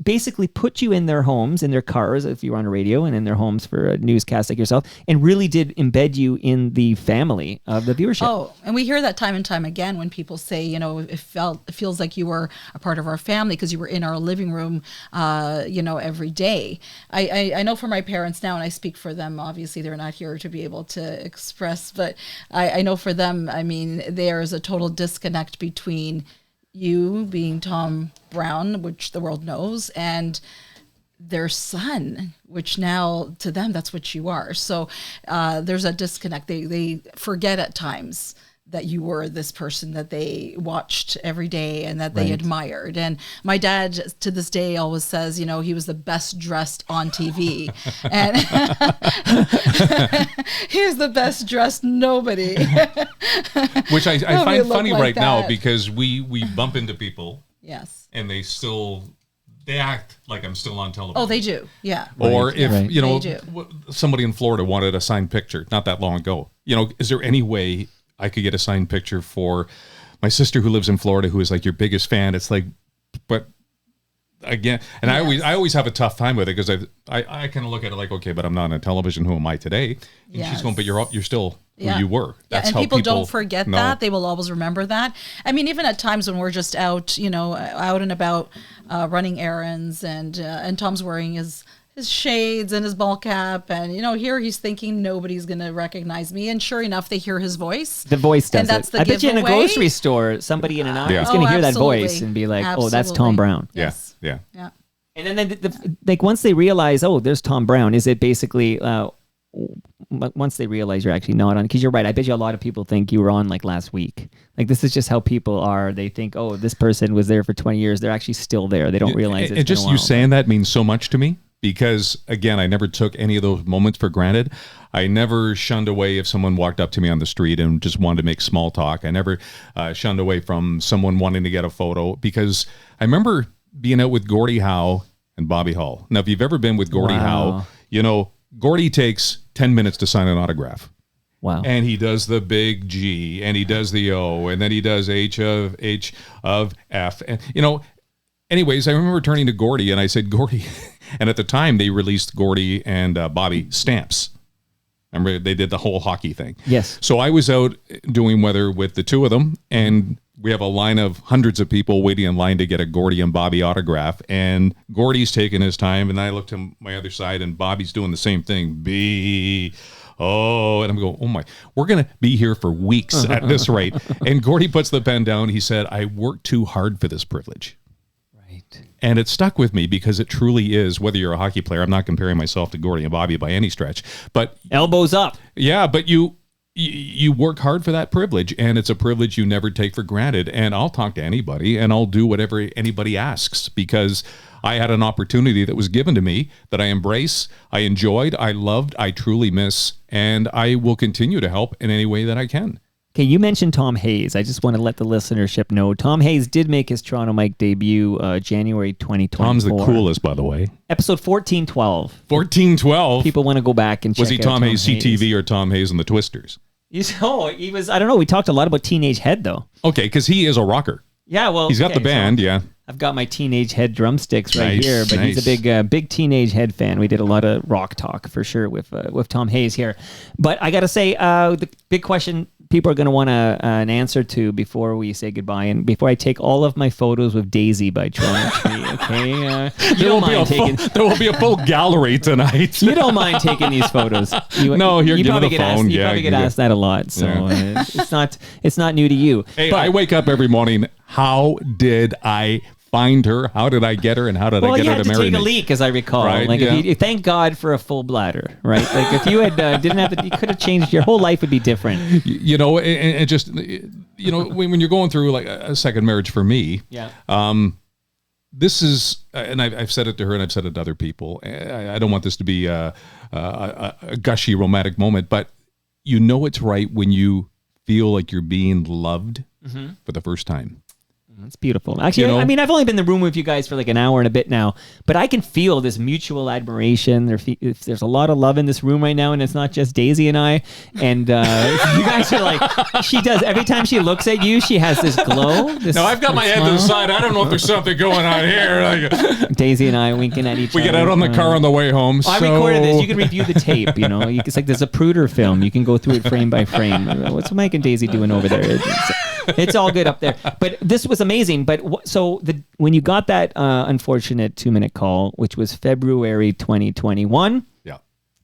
basically put you in their homes, in their cars, if you were on a radio, and in their homes for a newscast like yourself, and really did embed you in the family of the viewership. Oh, and we hear that time and time again when people say, it feels like you were a part of our family because you were in our living room, every day. I know for my parents now, and I speak for them, obviously they're not here to be able to express, but I know for them, I mean, there is a total disconnect between you being Tom Brown, which the world knows, and their son, which now to them, that's what you are. So there's a disconnect. They forget at times that you were this person that they watched every day and that they admired. And my dad to this day always says, he was the best dressed on TV. And he was the best dressed nobody. Which I find funny like right now that. because we bump into people. Yes. And they act like I'm still on television. Oh, they do. Yeah. Or if, They do. somebody in Florida wanted a signed picture not that long ago, is there any way I could get a signed picture for my sister who lives in Florida, who is like your biggest fan? It's like, but again, and I always have a tough time with it because I kind of look at it like, okay, but I'm not on television. Who am I today? And she's going, but you're still who you were. That's and how people don't forget that. They will always remember that. I mean, even at times when we're just out, out and about running errands and Tom's wearing his shades and his ball cap, and here he's thinking nobody's gonna recognize me, and sure enough, they hear his voice. The voice does and that's it. the I bet you in a giveaway. grocery store, somebody in an aisle is Yeah. going to hear that absolutely. voice and be like, "Oh, that's Absolutely. Tom Brown." Yes. Yeah. Yeah. And then like once they realize, oh, there's Tom Brown, is it basically once they realize you're actually not on? Because you're right, I bet you a lot of people think you were on like last week. Like this is just how people are. They think, oh, this person was there for 20 years. They're actually still there. They don't realize it's and just been a while. you saying that means so much to me. Because, again, I never took any of those moments for granted. I never shunned away if someone walked up to me on the street and just wanted to make small talk. I never shunned away from someone wanting to get a photo. Because I remember being out with Gordie Howe and Bobby Hull. Now, if you've ever been with Gordie Howe, Gordie takes 10 minutes to sign an autograph. Wow. And he does the big G, and he does the O, and then he does H of F. And, anyways, I remember turning to Gordie and I said, Gordie, and at the time they released Gordie and Bobby stamps. Remember, they did the whole hockey thing. Yes. So I was out doing weather with the two of them, and we have a line of hundreds of people waiting in line to get a Gordy and Bobby autograph. And Gordy's taking his time, and I looked to my other side, and Bobby's doing the same thing. And I'm going, oh my, we're going to be here for weeks at this rate. And Gordy puts the pen down. He said, I worked too hard for this privilege. Right. And it stuck with me because it truly is, whether you're a hockey player, I'm not comparing myself to Gordy and Bobby by any stretch, but elbows up. Yeah, but you work hard for that privilege, and it's a privilege you never take for granted. And I'll talk to anybody, and I'll do whatever anybody asks, because I had an opportunity that was given to me that I embrace, I enjoyed, I loved, I truly miss, and I will continue to help in any way that I can. Okay, you mentioned Tom Hayes. I just want to let the listenership know. Tom Hayes did make his Toronto Mike debut January 2024. Tom's the coolest, by the way. Episode 1412. 1412? People want to go back and check Was he out Tom Hayes CTV or Tom Hayes and the Twisters? He was, I don't know. We talked a lot about Teenage Head, though. Okay, because he is a rocker. Yeah, well, he's got the band, yeah. I've got my Teenage Head drumsticks right here, but nice. he's a big Teenage Head fan. We did a lot of rock talk for sure with Tom Hayes here. But I got to say, the big question people are going to want an answer to before we say goodbye, and before I take all of my photos with Daisy by Toronto Tree, okay? There will be a full gallery tonight. You don't mind taking these photos. You probably get asked that a lot, so it's not new to you. Hey, but I wake up every morning, how did I find her? How did I get her? And how did I get her to marry me? Well, you had to take a leak, as I recall. Right, like, if you thank God for a full bladder, right? Like, if you had didn't have it, you could have changed. Your whole life would be different. And just when you're going through like a second marriage for me, this is, and I've said it to her, and I've said it to other people. I don't want this to be a gushy romantic moment, but it's right when you feel like you're being loved for the first time. That's beautiful. Actually, I mean, I've only been in the room with you guys for like an hour and a bit now, but I can feel this mutual admiration. There's a lot of love in this room right now, and it's not just Daisy and I. And you guys are like, she does. Every time she looks at you, she has this glow. No, I've got my head to the side. I don't know if there's something going on here. Like, Daisy and I winking at each other. We get out on the car on the way home. I recorded this. You can review the tape. It's like there's a Pruder film. You can go through it frame by frame. What's Mike and Daisy doing over there? It's all good up there. But this was amazing. But when you got that unfortunate 2-minute call, which was February 2021. Yeah.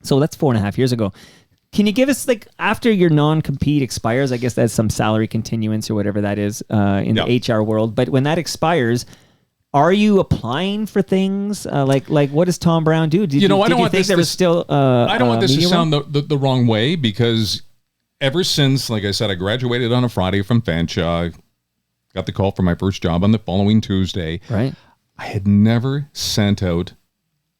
So that's 4.5 years ago. Can you give us, like, after your non-compete expires, I guess that's some salary continuance or whatever that is in the HR world. But when that expires, are you applying for things? Like what does Tom Brown do? I don't want this to sound the wrong way, because ever since, like I said, I graduated on a Friday from Fanshawe, got the call for my first job on the following Tuesday. Right. I had never sent out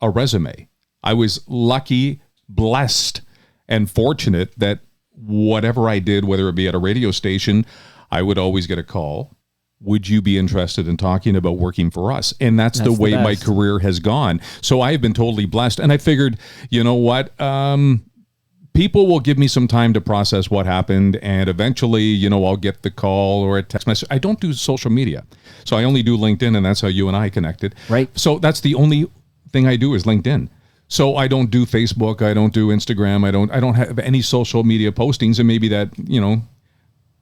a resume. I was lucky, blessed, and fortunate that whatever I did, whether it be at a radio station, I would always get a call. Would you be interested in talking about working for us? And that's the way my career has gone. So I have been totally blessed. And I figured, you know what? People will give me some time to process what happened, and eventually, I'll get the call or a text message. I don't do social media, so I only do LinkedIn, and that's how you and I connected. Right. So that's the only thing I do is LinkedIn. So I don't do Facebook, I don't do Instagram, I don't have any social media postings, and maybe that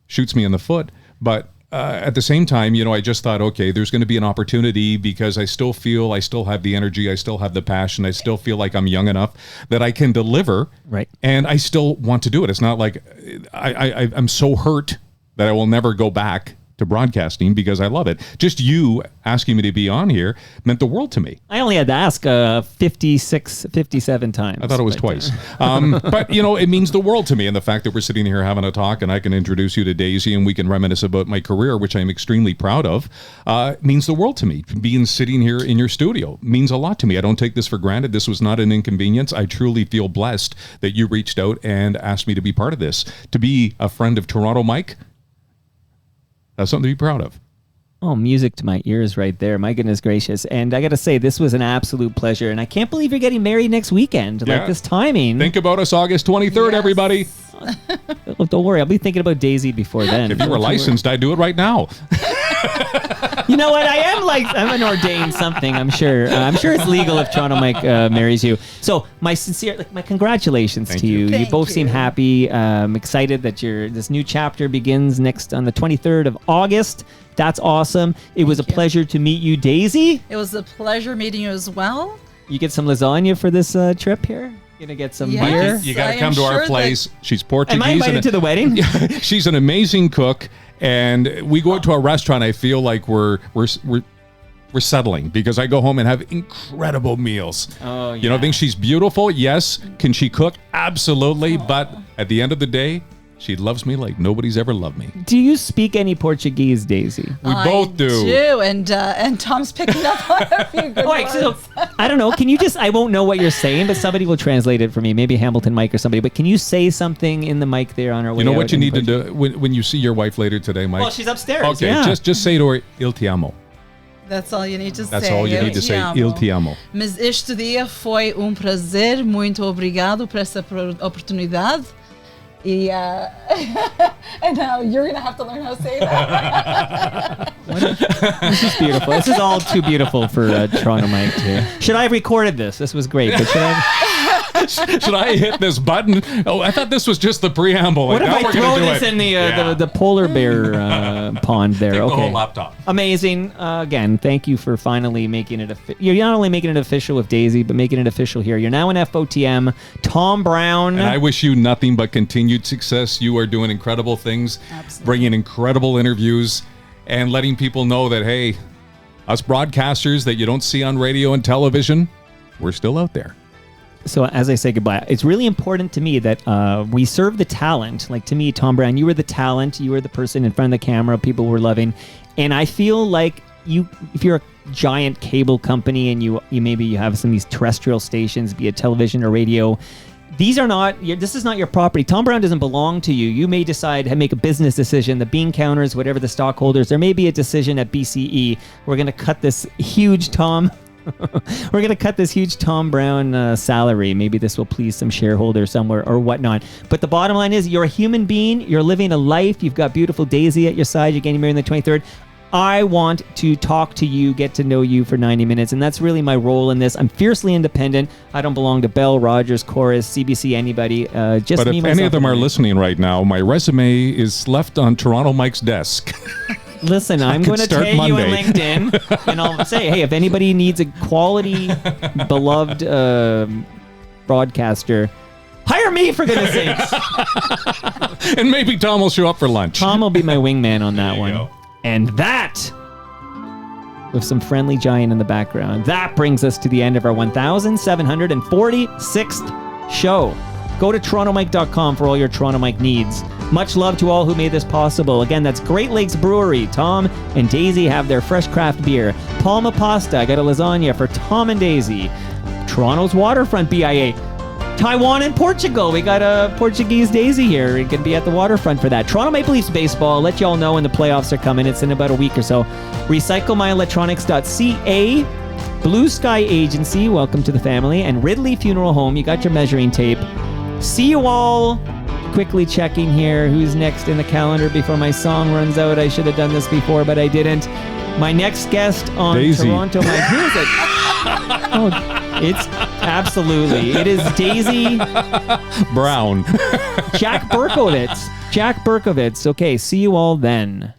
shoots me in the foot. But at the same time, I just thought, okay, there's going to be an opportunity, because I still feel I still have the energy, I still have the passion, I still feel like I'm young enough that I can deliver, right? And I still want to do it. It's not like I'm so hurt that I will never go back to broadcasting, because I love it. Just you asking me to be on here meant the world to me. I only had to ask 57 times. I thought it was twice. But, it means the world to me. And the fact that we're sitting here having a talk, and I can introduce you to Daisy, and we can reminisce about my career, which I'm extremely proud of, means the world to me. Sitting here in your studio means a lot to me. I don't take this for granted. This was not an inconvenience. I truly feel blessed that you reached out and asked me to be part of this. To be a friend of Toronto Mike, that's something to be proud of. Oh, music to my ears right there. My goodness gracious. And I got to say, this was an absolute pleasure. And I can't believe you're getting married next weekend. Yeah. Like, this timing. Think about us August 23rd, everybody. Oh, don't worry, I'll be thinking about Daisy before then. If you were licensed, I'd do it right now. You know what? I'm an ordained something. I'm sure. I'm sure it's legal if Toronto Mike marries you. So my congratulations to you. You both seem happy. Excited that this new chapter begins next on the 23rd of August. That's awesome. It was a pleasure to meet you, Daisy. It was a pleasure meeting you as well. You get some lasagna for this trip here? Gonna get some beer? You got to come to our place. She's Portuguese. Am I invited to the wedding? She's an amazing cook. And we go out to a restaurant, I feel like we're settling because I go home and have incredible meals. Oh, yeah. You know, I think she's beautiful. Yes. Can she cook? Absolutely. But at the end of the day, she loves me like nobody's ever loved me. Do you speak any Portuguese, Daisy? We both do. And Tom's picking up on a few good words. So, I don't know. Can you I won't know what you're saying, but somebody will translate it for me. Maybe Hamilton Mike or somebody. But can you say something in the mic there on our way? You know what you need to do when you see your wife later today, Mike? Well, she's upstairs. Okay, yeah. just say to her, Il ti amo. That's all you need to say. That's all you need to say, Il ti amo. Mas este dia foi prazer. Muito obrigado por essa oportunidade. And now you're going to have to learn how to say that. This is beautiful. This is all too beautiful for Toronto Mike too. Should I have recorded this? This was great. But should I hit this button? Oh, I thought this was just the preamble. What if I throw this in the polar bear pond there? Take okay. the whole laptop. Amazing. Again, thank you for finally making it. You're not only making it official with Daisy, but making it official here. You're now in FOTM. Tom Brown. And I wish you nothing but continued success. You are doing incredible things, bringing incredible interviews, and letting people know that, hey, us broadcasters that you don't see on radio and television, we're still out there. So as I say goodbye, it's really important to me that we serve the talent. Like to me, Tom Brown, you were the talent. You were the person in front of the camera people were loving. And I feel like if you're a giant cable company and you maybe you have some of these terrestrial stations, be it television or radio, this is not your property. Tom Brown doesn't belong to you. You may decide, make a business decision, the bean counters, whatever the stockholders, there may be a decision at BCE. We're going to cut this huge Tom Brown salary. Maybe this will please some shareholder somewhere or whatnot. But the bottom line is you're a human being. You're living a life. You've got beautiful Daisy at your side. You're getting married on the 23rd. I want to talk to you, get to know you for 90 minutes. And that's really my role in this. I'm fiercely independent. I don't belong to Bell, Rogers, Chorus, CBC, anybody. Just but me, if myself, any of them and are listening right now, my resume is left on Toronto Mike's desk. Listen, I'm going to tag you on LinkedIn, and I'll say, hey, if anybody needs a quality, beloved broadcaster, hire me, for goodness sakes. And maybe Tom will show up for lunch. Tom will be my wingman on that one. Go. And that, with some friendly giant in the background, that brings us to the end of our 1,746th show. Go to TorontoMike.com for all your Toronto Mike needs. Much love to all who made this possible. Again, that's Great Lakes Brewery. Tom and Daisy have their fresh craft beer. Palma Pasta, I got a lasagna for Tom and Daisy. Toronto's Waterfront BIA. Taiwan and Portugal. We got a Portuguese Daisy here. We can be at the waterfront for that. Toronto Maple Leafs baseball. I'll let you all know when the playoffs are coming. It's in about a week or so. RecycleMyElectronics.ca. Blue Sky Agency. Welcome to the family. And Ridley Funeral Home. You got your measuring tape. See you all. Quickly checking here who's next in the calendar before my song runs out. I should have done this before, but I didn't. My next guest on Daisy. Toronto Mike. Who is it? Oh, it's absolutely. It is Daisy Brown. Jack Berkowitz. Okay, see you all then.